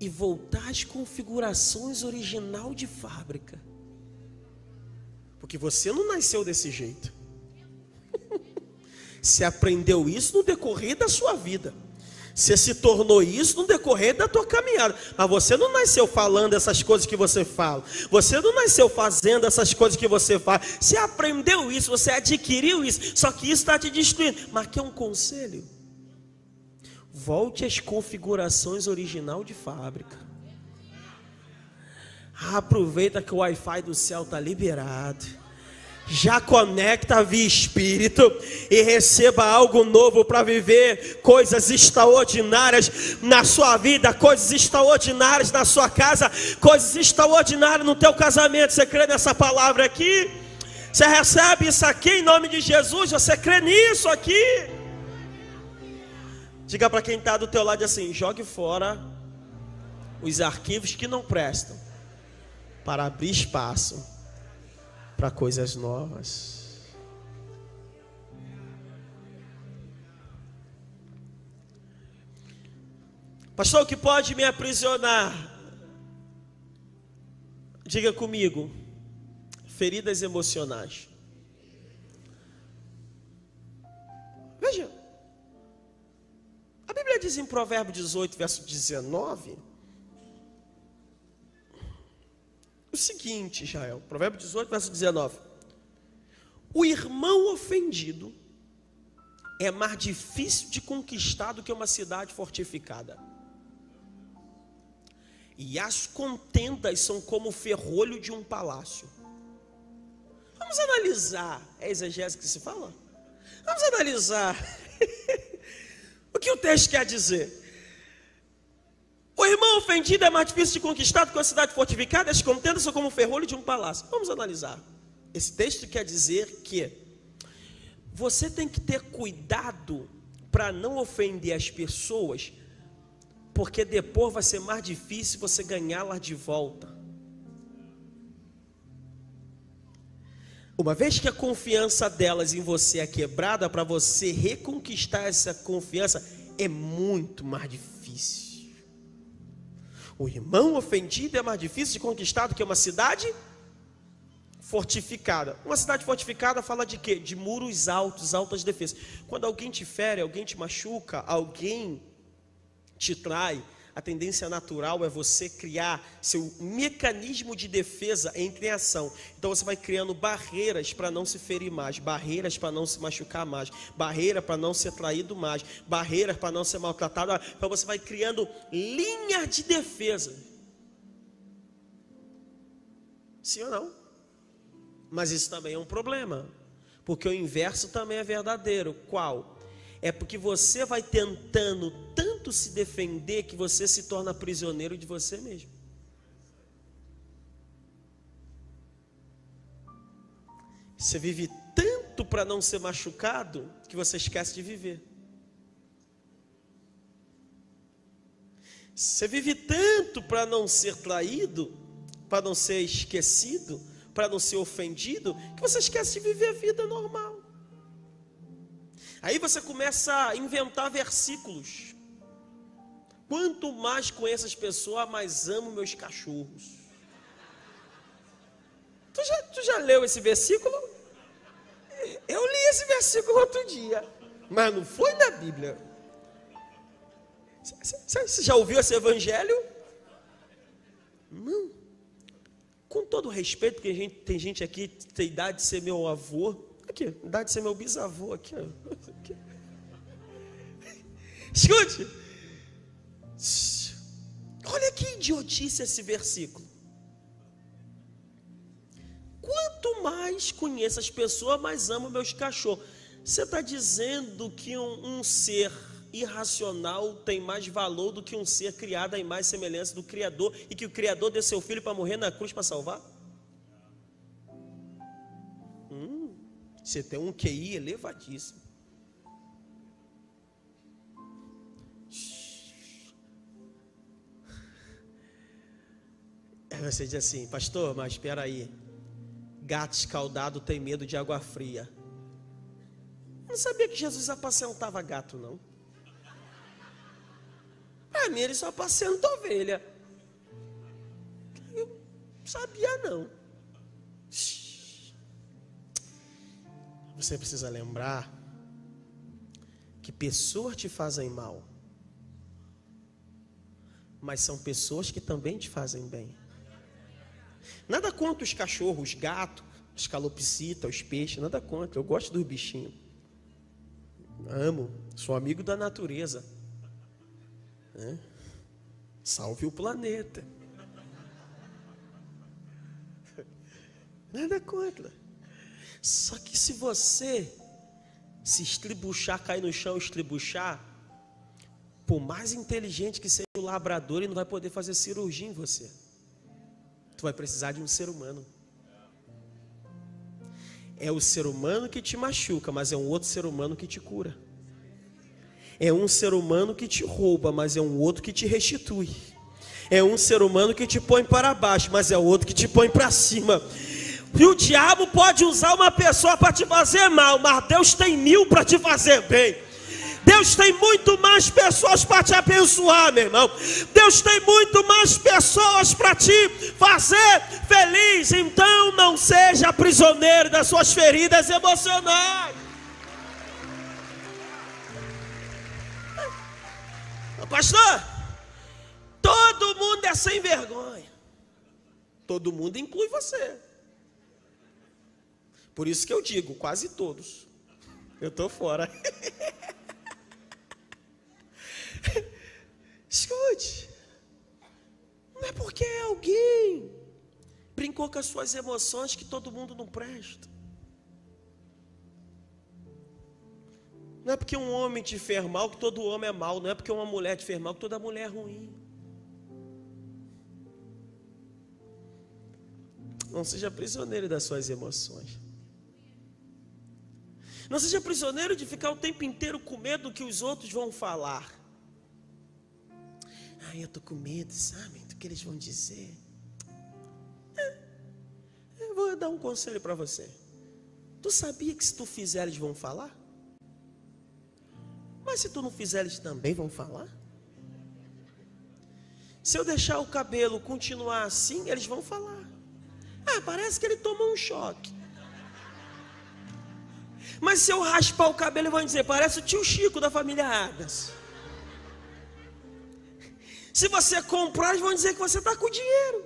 e voltar às configurações original de fábrica. Porque você não nasceu desse jeito. Você aprendeu isso no decorrer da sua vida. Você se tornou isso no decorrer da tua caminhada. Mas você não nasceu falando essas coisas que você fala. Você não nasceu fazendo essas coisas que você faz. Você aprendeu isso, você adquiriu isso. Só que isso está te destruindo. Mas aqui é um conselho. Volte às configurações original de fábrica. Aproveita que o Wi-Fi do céu está liberado. Já conecta via Espírito e receba algo novo para viver coisas extraordinárias na sua vida, coisas extraordinárias na sua casa, coisas extraordinárias no teu casamento. Você crê nessa palavra aqui? Você recebe isso aqui em nome de Jesus? Você crê nisso aqui? Diga para quem está do teu lado assim: jogue fora os arquivos que não prestam, para abrir espaço para coisas novas. Pastor, o que pode me aprisionar? Diga comigo: feridas emocionais. Veja, a Bíblia diz em Provérbios 18, verso 19, o seguinte, Israel, Provérbios 18, verso 19: o irmão ofendido é mais difícil de conquistar do que uma cidade fortificada. E as contendas são como o ferrolho de um palácio. Vamos analisar, é exegese que se fala? Vamos analisar o que o texto quer dizer. O irmão ofendido é mais difícil de conquistar do que uma cidade fortificada, as contendas são como o ferrolho de um palácio. Vamos analisar. Esse texto quer dizer que você tem que ter cuidado para não ofender as pessoas, porque depois vai ser mais difícil você ganhá-las de volta. Uma vez que a confiança delas em você é quebrada, para você reconquistar essa confiança é muito mais difícil. O irmão ofendido é mais difícil de conquistar do que uma cidade fortificada. Uma cidade fortificada fala de quê? De muros altos, altas defesas. Quando alguém te fere, alguém te machuca, alguém te trai, a tendência natural é você criar seu mecanismo de defesa entre em ação. Então você vai criando barreiras para não se ferir mais, barreiras para não se machucar mais, barreira para não ser traído mais, barreiras para não ser maltratado. Então você vai criando linhas de defesa. Sim ou não? Mas isso também é um problema, porque o inverso também é verdadeiro. Qual? É porque você vai tentando tanto se defender que você se torna prisioneiro de você mesmo. Você vive tanto para não ser machucado que você esquece de viver. Você vive tanto para não ser traído, para não ser esquecido, para não ser ofendido, que você esquece de viver a vida normal. Aí você começa a inventar versículos. Quanto mais conheço as pessoas, mais amo meus cachorros. Tu já leu esse versículo? Eu li esse versículo outro dia, mas não foi na Bíblia. Você já ouviu esse evangelho? Não. Com todo respeito, porque tem gente aqui que tem idade de ser meu avô. Aqui, idade de ser meu bisavô aqui, ó. Escute. Olha que idiotice esse versículo. Quanto mais conheço as pessoas, mais amo meus cachorros. Você está dizendo que um ser irracional tem mais valor do que um ser criado à imagem e semelhança do Criador, e que o Criador deu seu filho para morrer na cruz para salvar? Você tem um QI elevadíssimo. Aí você diz assim: pastor, mas espera aí, gato escaldado tem medo de água fria. Eu não sabia que Jesus apacentava gato, não. Para mim ele só apacenta ovelha. Eu não sabia não. Você precisa lembrar que pessoas te fazem mal, mas são pessoas que também te fazem bem. Nada contra os cachorros, os gatos, os calopsitas, os peixes, nada contra. Eu gosto dos bichinhos. Amo, sou amigo da natureza. Salve o planeta. Nada contra. Só que se você se estribuchar, cair no chão, estribuchar, por mais inteligente que seja o labrador, ele não vai poder fazer cirurgia em você. Tu vai precisar de um ser humano. É o ser humano que te machuca, mas é um outro ser humano que te cura. É um ser humano que te rouba, mas é um outro que te restitui. É um ser humano que te põe para baixo, mas é outro que te põe para cima. E o diabo pode usar uma pessoa para te fazer mal, mas Deus tem 1000 para te fazer bem. Deus tem muito mais pessoas para te abençoar, meu irmão. Deus tem muito mais pessoas para te fazer feliz. Então não seja prisioneiro das suas feridas emocionais. Pastor, todo mundo é sem vergonha. Todo mundo inclui você. Por isso que eu digo, quase todos. Eu estou fora. Escute, não é porque alguém brincou com as suas emoções que todo mundo não presta. Não é porque um homem te fez mal que todo homem é mal. Não é porque uma mulher te fez mal que toda mulher é ruim. Não seja prisioneiro das suas emoções. Não seja prisioneiro de ficar o tempo inteiro com medo do que os outros vão falar. Eu estou com medo, sabe, do que eles vão dizer. Eu vou dar um conselho para você. Tu sabia que se tu fizer eles vão falar? Mas se tu não fizer eles também vão falar? Se eu deixar o cabelo continuar assim, eles vão falar. Parece que ele tomou um choque. Mas se eu raspar o cabelo, eles vão dizer, parece o tio Chico da família Adams. Se você comprar, eles vão dizer que você está com dinheiro.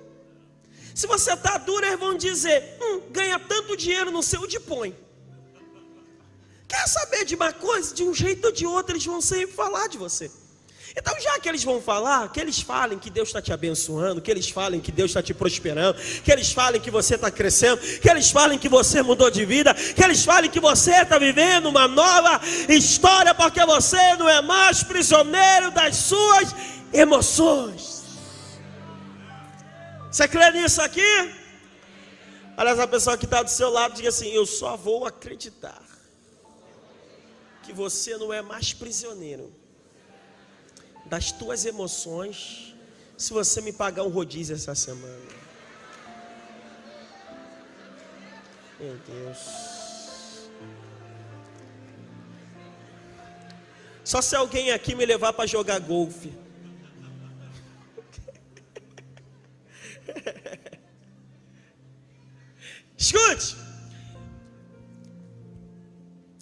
Se você está duro, eles vão dizer, ganha tanto dinheiro no seu dipõe. Quer saber de uma coisa? De um jeito ou de outro, eles vão sempre falar de você. Então, já que eles vão falar, que eles falem que Deus está te abençoando, que eles falem que Deus está te prosperando, que eles falem que você está crescendo, que eles falem que você mudou de vida, que eles falem que você está vivendo uma nova história, porque você não é mais prisioneiro das suas emoções. Você crê nisso aqui? Olha essa pessoa que está do seu lado, diga assim, eu só vou acreditar que você não é mais prisioneiro das tuas emoções se você me pagar um rodízio essa semana. Meu Deus. Só se alguém aqui me levar para jogar golfe. Escute.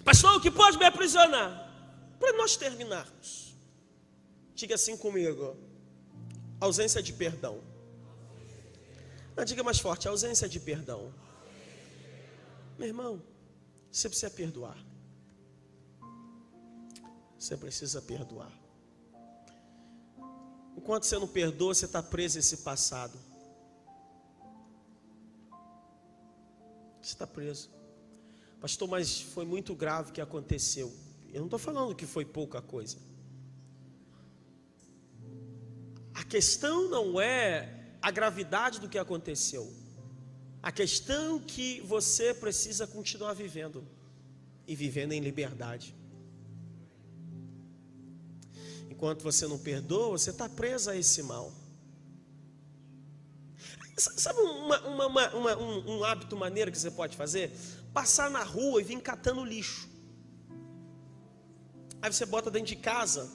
Pastor, o que pode me aprisionar? Para nós terminarmos, diga assim comigo: ausência de perdão. Não, diga mais forte: ausência de perdão. Meu irmão, você precisa perdoar. Você precisa perdoar. Enquanto você não perdoa, você está preso a esse passado. Você está preso. Pastor, mas foi muito grave o que aconteceu. Eu não estou falando que foi pouca coisa. A questão não é a gravidade do que aconteceu. A questão é que você precisa continuar vivendo. E vivendo em liberdade. Enquanto você não perdoa, você está preso a esse mal. Sabe um hábito maneiro que você pode fazer? Passar na rua e vir catando lixo. Aí você bota dentro de casa.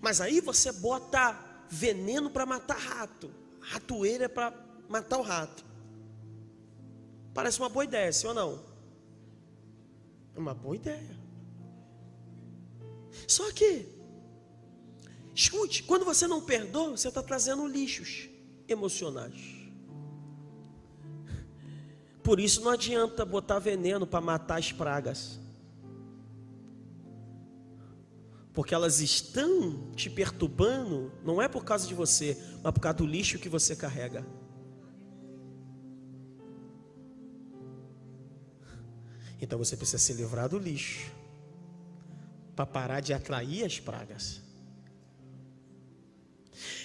Mas aí você bota veneno para matar rato. Ratoeira para matar o rato. Parece uma boa ideia, sim ou não? É uma boa ideia. Só que, escute, quando você não perdoa, você está trazendo lixos emocionais. Por isso não adianta botar veneno para matar as pragas. Porque elas estão te perturbando, não é por causa de você, mas por causa do lixo que você carrega. Então você precisa se livrar do lixo, para parar de atrair as pragas.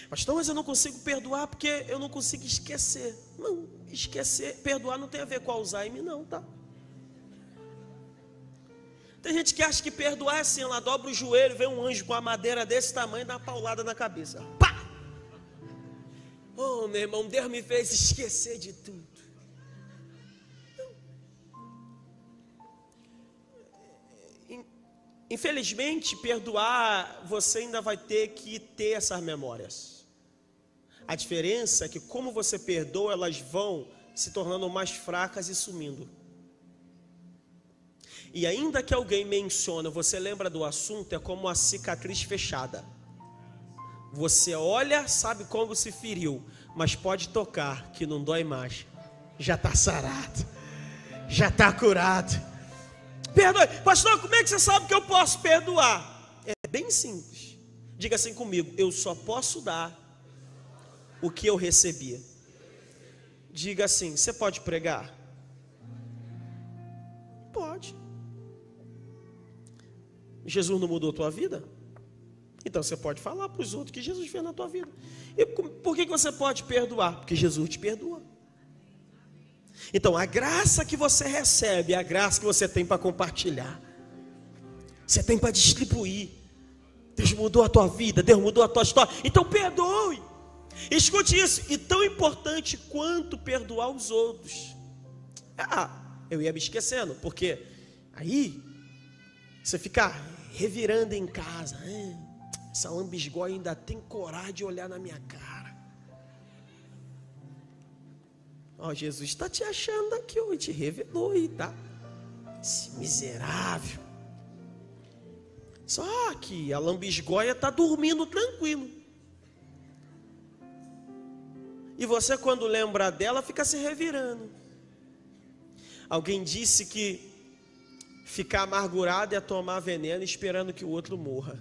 Pastor, mas eu não consigo perdoar porque eu não consigo esquecer. Não, esquecer, perdoar não tem a ver com Alzheimer não, tá? Tem gente que acha que perdoar é assim, ela dobra o joelho, vem um anjo com uma madeira desse tamanho e dá uma paulada na cabeça. Pá! Oh, meu irmão, Deus me fez esquecer de tudo. Infelizmente, perdoar, você ainda vai ter que ter essas memórias. A diferença é que como você perdoa, elas vão se tornando mais fracas e sumindo. E ainda que alguém menciona, você lembra do assunto, é como uma cicatriz fechada. Você olha, sabe como se feriu, mas pode tocar, que não dói mais. Já está sarado, já está curado. Perdoe. Pastor, como é que você sabe que eu posso perdoar? É bem simples. Diga assim comigo: eu só posso dar o que eu recebi. Diga assim: você pode pregar? Pode. Jesus não mudou a tua vida? Então você pode falar para os outros que Jesus fez na tua vida. E por que você pode perdoar? Porque Jesus te perdoa. Então a graça que você recebe é a graça que você tem para compartilhar. Você tem para distribuir. Deus mudou a tua vida, Deus mudou a tua história. Então perdoe. Escute isso. E tão importante quanto perdoar os outros. Eu ia me esquecendo, porque aí você fica revirando em casa. Essa lambisgoia ainda tem coragem de olhar na minha cara. Jesus está te achando aqui hoje, te revelou aí, tá? Esse miserável. Só que a lambisgoia está dormindo tranquilo. E você, quando lembra dela, fica se revirando. Alguém disse que ficar amargurado é tomar veneno esperando que o outro morra.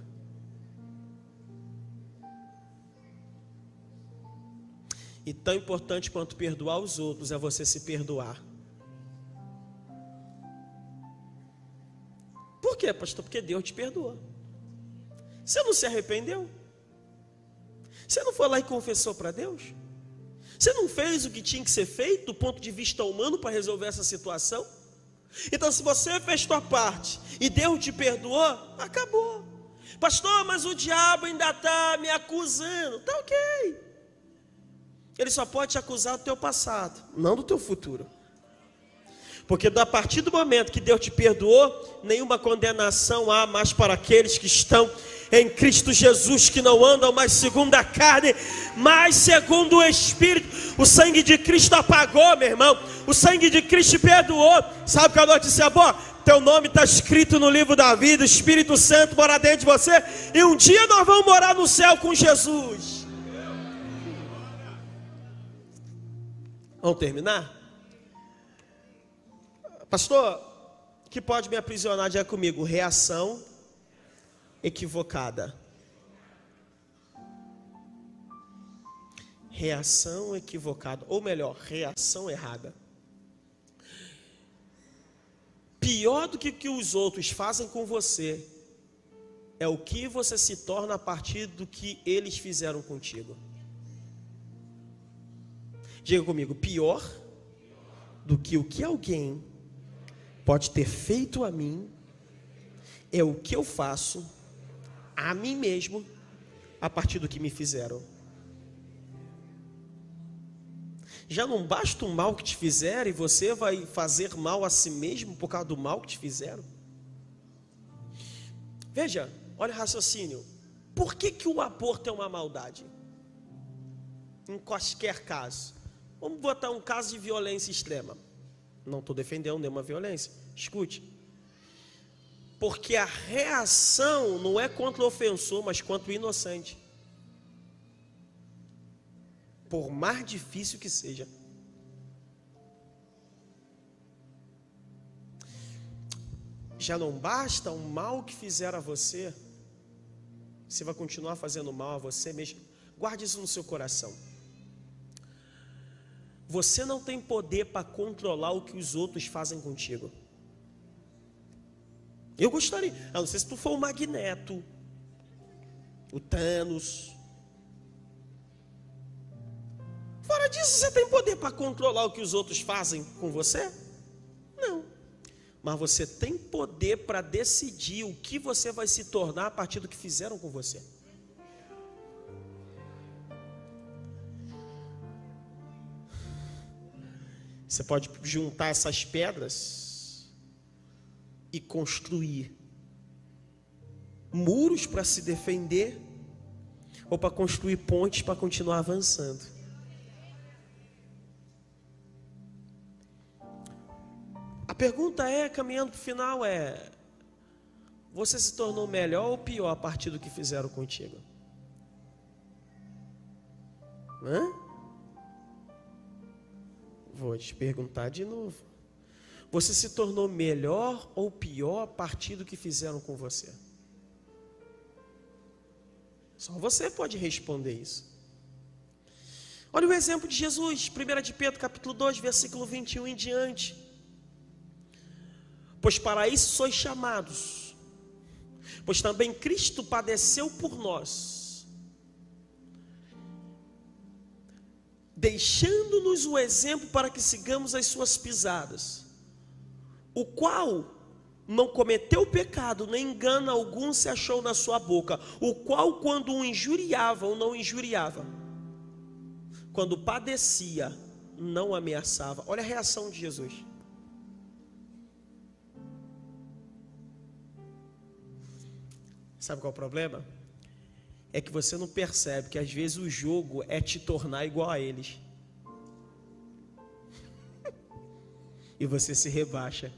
E tão importante quanto perdoar os outros é você se perdoar. Por quê, pastor? Porque Deus te perdoa. Você não se arrependeu? Você não foi lá e confessou para Deus? Você não fez o que tinha que ser feito do ponto de vista humano para resolver essa situação? Então, se você fez sua parte e Deus te perdoou, acabou. Pastor, mas o diabo ainda está me acusando. Tá ok. Ele só pode te acusar do teu passado, não do teu futuro. Porque a partir do momento que Deus te perdoou, nenhuma condenação há mais para aqueles que estão em Cristo Jesus, que não andam mais segundo a carne, mas segundo o Espírito. O sangue de Cristo apagou, meu irmão. O sangue de Cristo te perdoou. Sabe qual é a notícia boa? Teu nome está escrito no livro da vida. O Espírito Santo mora dentro de você. E um dia nós vamos morar no céu com Jesus. Vamos terminar? Pastor, o que pode me aprisionar? Diga comigo: reação equivocada. Reação equivocada, ou melhor, reação errada. Pior do que os outros fazem com você é o que você se torna a partir do que eles fizeram contigo. Diga comigo: pior do que o que alguém pode ter feito a mim é o que eu faço a mim mesmo a partir do que me fizeram. Já não basta o mal que te fizeram e você vai fazer mal a si mesmo por causa do mal que te fizeram? Veja, olha o raciocínio. Por que o aborto é uma maldade? Em qualquer caso. Vamos botar um caso de violência extrema. Não estou defendendo nenhuma violência. Escute. Porque a reação não é contra o ofensor, mas contra o inocente. Por mais difícil que seja. Já não basta o mal que fizeram a você, você vai continuar fazendo mal a você mesmo. Guarde isso no seu coração. Você não tem poder para controlar o que os outros fazem contigo. Eu gostaria, a não ser se tu for o Magneto, o Thanos. Fora disso, você tem poder para controlar o que os outros fazem com você? Não. Mas você tem poder para decidir o que você vai se tornar a partir do que fizeram com você. Você pode juntar essas pedras e construir muros para se defender, ou para construir pontes para continuar avançando. A pergunta é, caminhando para o final, você se tornou melhor ou pior a partir do que fizeram contigo? Hã? Vou te perguntar de novo. Você se tornou melhor ou pior a partir do que fizeram com você? Só você pode responder isso. Olha o exemplo de Jesus, 1 de Pedro, capítulo 2, versículo 21 em diante. Pois para isso sois chamados, pois também Cristo padeceu por nós, deixando-nos o exemplo para que sigamos as suas pisadas, o qual não cometeu pecado, nem engano algum se achou na sua boca, o qual quando o injuriava ou não injuriava, quando padecia, não ameaçava. Olha a reação de Jesus. Sabe qual é o problema? É que você não percebe que às vezes o jogo é te tornar igual a eles. E você se rebaixa.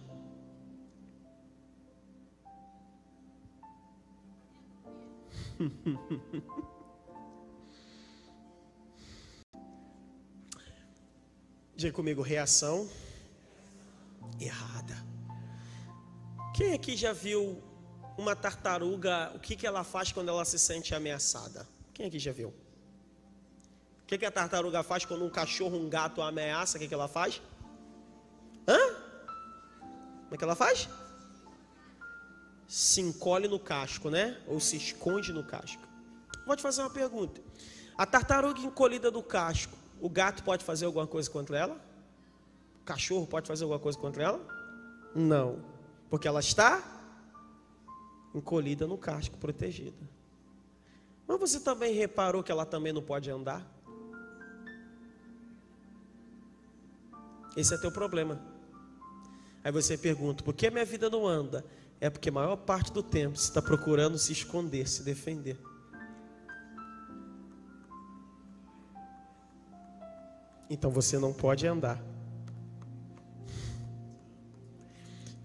Diga comigo, reação errada. Quem aqui já viu uma tartaruga, o que ela faz quando ela se sente ameaçada? Quem aqui já viu? O que a tartaruga faz quando um cachorro, um gato a ameaça? O que ela faz? Hã? Como é que ela faz? Se encolhe no casco, né? Ou se esconde no casco. Vou te fazer uma pergunta. A tartaruga encolhida do casco, o gato pode fazer alguma coisa contra ela? O cachorro pode fazer alguma coisa contra ela? Não, porque ela está encolhida no casco, protegida. Mas você também reparou que ela também não pode andar? Esse é teu problema. Aí você pergunta, por que a minha vida não anda? É porque a maior parte do tempo você está procurando se esconder, se defender. Então você não pode andar.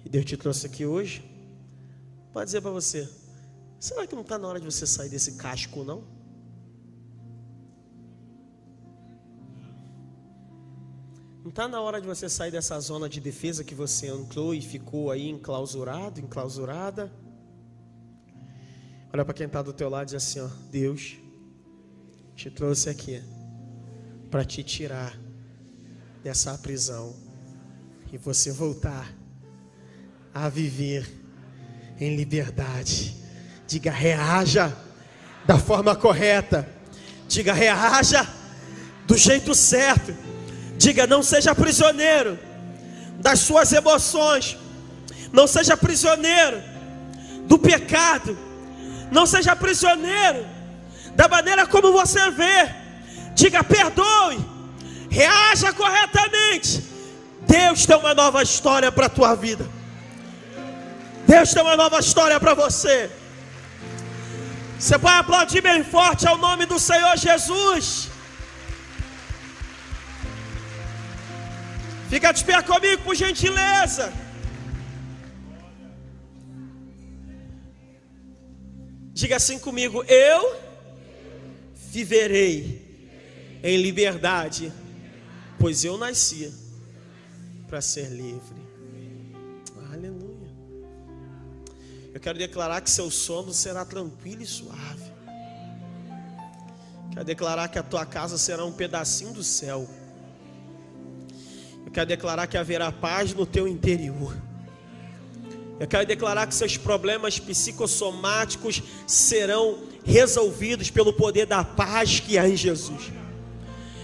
E Deus te trouxe aqui hoje para dizer para você, será que não está na hora de você sair desse casco, não? Não está na hora de você sair dessa zona de defesa que você entrou e ficou aí enclausurado, enclausurada? Olha para quem está do teu lado e diz assim, ó, Deus te trouxe aqui para te tirar dessa prisão e você voltar a viver em liberdade. Diga, reaja da forma correta. Diga, reaja do jeito certo. Diga, não seja prisioneiro das suas emoções. Não seja prisioneiro do pecado. Não seja prisioneiro da maneira como você vê. Diga, perdoe. Reaja corretamente. Deus tem uma nova história para a tua vida. Deus tem uma nova história para você. Você vai aplaudir bem forte ao nome do Senhor Jesus. Fica de pé comigo, por gentileza. Diga assim comigo, eu viverei em liberdade, pois eu nasci para ser livre. Aleluia. Eu quero declarar que seu sono será tranquilo e suave. Quero declarar que a tua casa será um pedacinho do céu. Eu quero declarar que haverá paz no teu interior. Eu quero declarar que seus problemas psicossomáticos serão resolvidos pelo poder da paz que há em Jesus.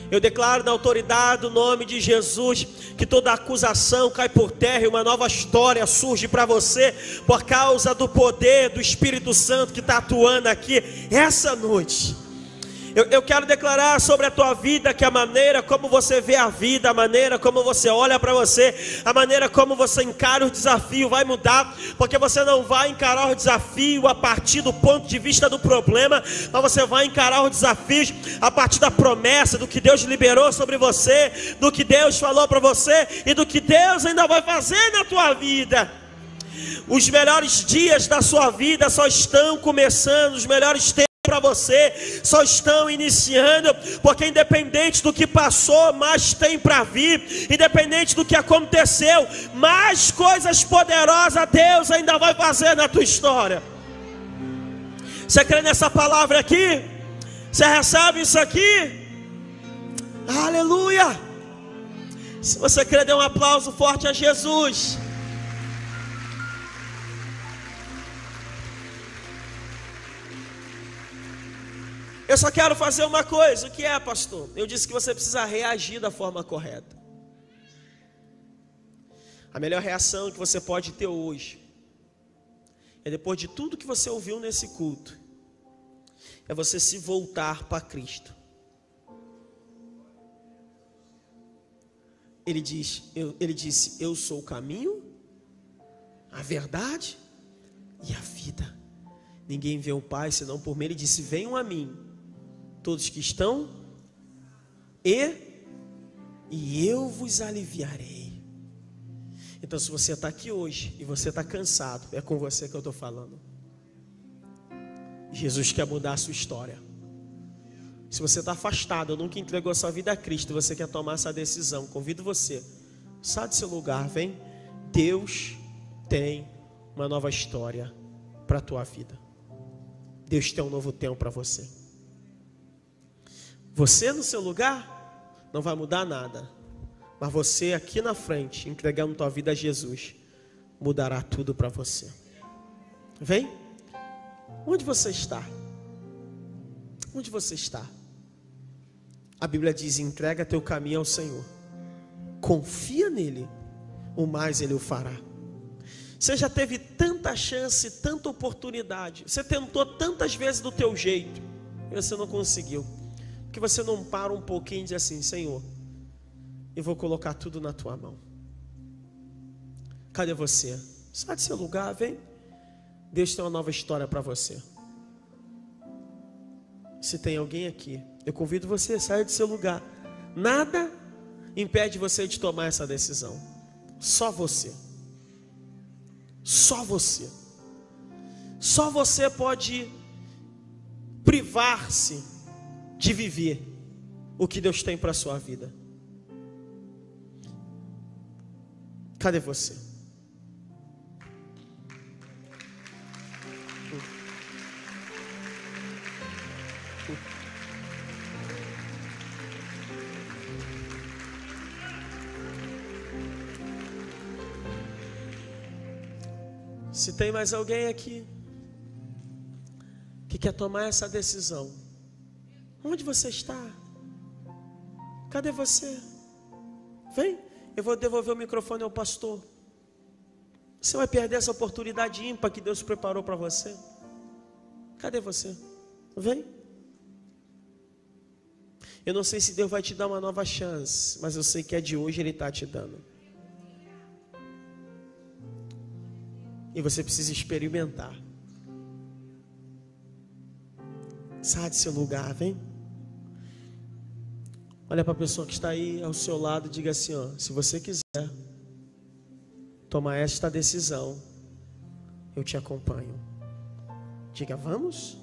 Eu declaro na autoridade do nome de Jesus que toda acusação cai por terra e uma nova história surge para você por causa do poder do Espírito Santo que está atuando aqui essa noite. Eu quero declarar sobre a tua vida que a maneira como você vê a vida, a maneira como você olha para você, a maneira como você encara o desafio vai mudar, porque você não vai encarar o desafio a partir do ponto de vista do problema, mas você vai encarar os desafios a partir da promessa, do que Deus liberou sobre você, do que Deus falou para você e do que Deus ainda vai fazer na tua vida. Os melhores dias da sua vida só estão começando, os melhores tempos para você só estão iniciando, porque independente do que passou, mais tem para vir, independente do que aconteceu, mais coisas poderosas Deus ainda vai fazer na tua história. Você crê nessa palavra aqui? Você recebe isso aqui? Aleluia! Se você crê, dê um aplauso forte a Jesus. Eu só quero fazer uma coisa. O que é, pastor? Eu disse que você precisa reagir da forma correta. A melhor reação que você pode ter hoje é, depois de tudo que você ouviu nesse culto, é você se voltar para Cristo. Ele disse, eu sou o caminho, a verdade e a vida. Ninguém vê o Pai senão por mim. Ele disse, venham a mim todos que estão e eu vos aliviarei. Então, se você está aqui hoje e você está cansado, é com você que eu estou falando. Jesus quer mudar a sua história. Se você está afastado, nunca entregou a sua vida a Cristo, você quer tomar essa decisão, convido você, sai do seu lugar, vem. Deus tem uma nova história para a tua vida. Deus tem um novo tempo para você. Você no seu lugar não vai mudar nada, mas você aqui na frente, entregando tua vida a Jesus, mudará tudo para você. Vem. Onde você está? Onde você está? A Bíblia diz, entrega teu caminho ao Senhor, confia nele, o mais ele o fará. Você já teve tanta chance, tanta oportunidade, você tentou tantas vezes do teu jeito, e você não conseguiu. Porque você não para um pouquinho e diz assim, Senhor, eu vou colocar tudo na tua mão. Cadê você? Sai do seu lugar, vem. Deus tem uma nova história para você. Se tem alguém aqui, eu convido você a sair do seu lugar. Nada impede você de tomar essa decisão. Só você. Só você. Só você pode privar-se de viver o que Deus tem para a sua vida. Cadê você? Se tem mais alguém aqui que quer tomar essa decisão, onde você está? Cadê você? Vem, eu vou devolver o microfone ao pastor. Você vai perder essa oportunidade ímpar que Deus preparou para você. Cadê você? Vem. Eu não sei se Deus vai te dar uma nova chance, mas eu sei que é de hoje Ele está te dando. E você precisa experimentar. Sai do seu lugar, vem. Olha para a pessoa que está aí ao seu lado e diga assim, ó, se você quiser tomar esta decisão, eu te acompanho. Diga, vamos?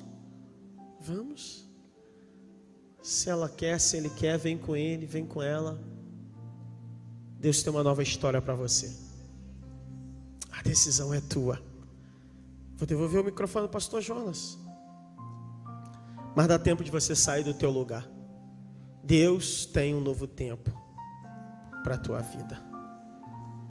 Vamos? Se ela quer, se ele quer, vem com ele, vem com ela. Deus tem uma nova história para você. A decisão é tua. Vou devolver o microfone ao pastor Jonas. Mas dá tempo de você sair do teu lugar. Deus tem um novo tempo para a tua vida.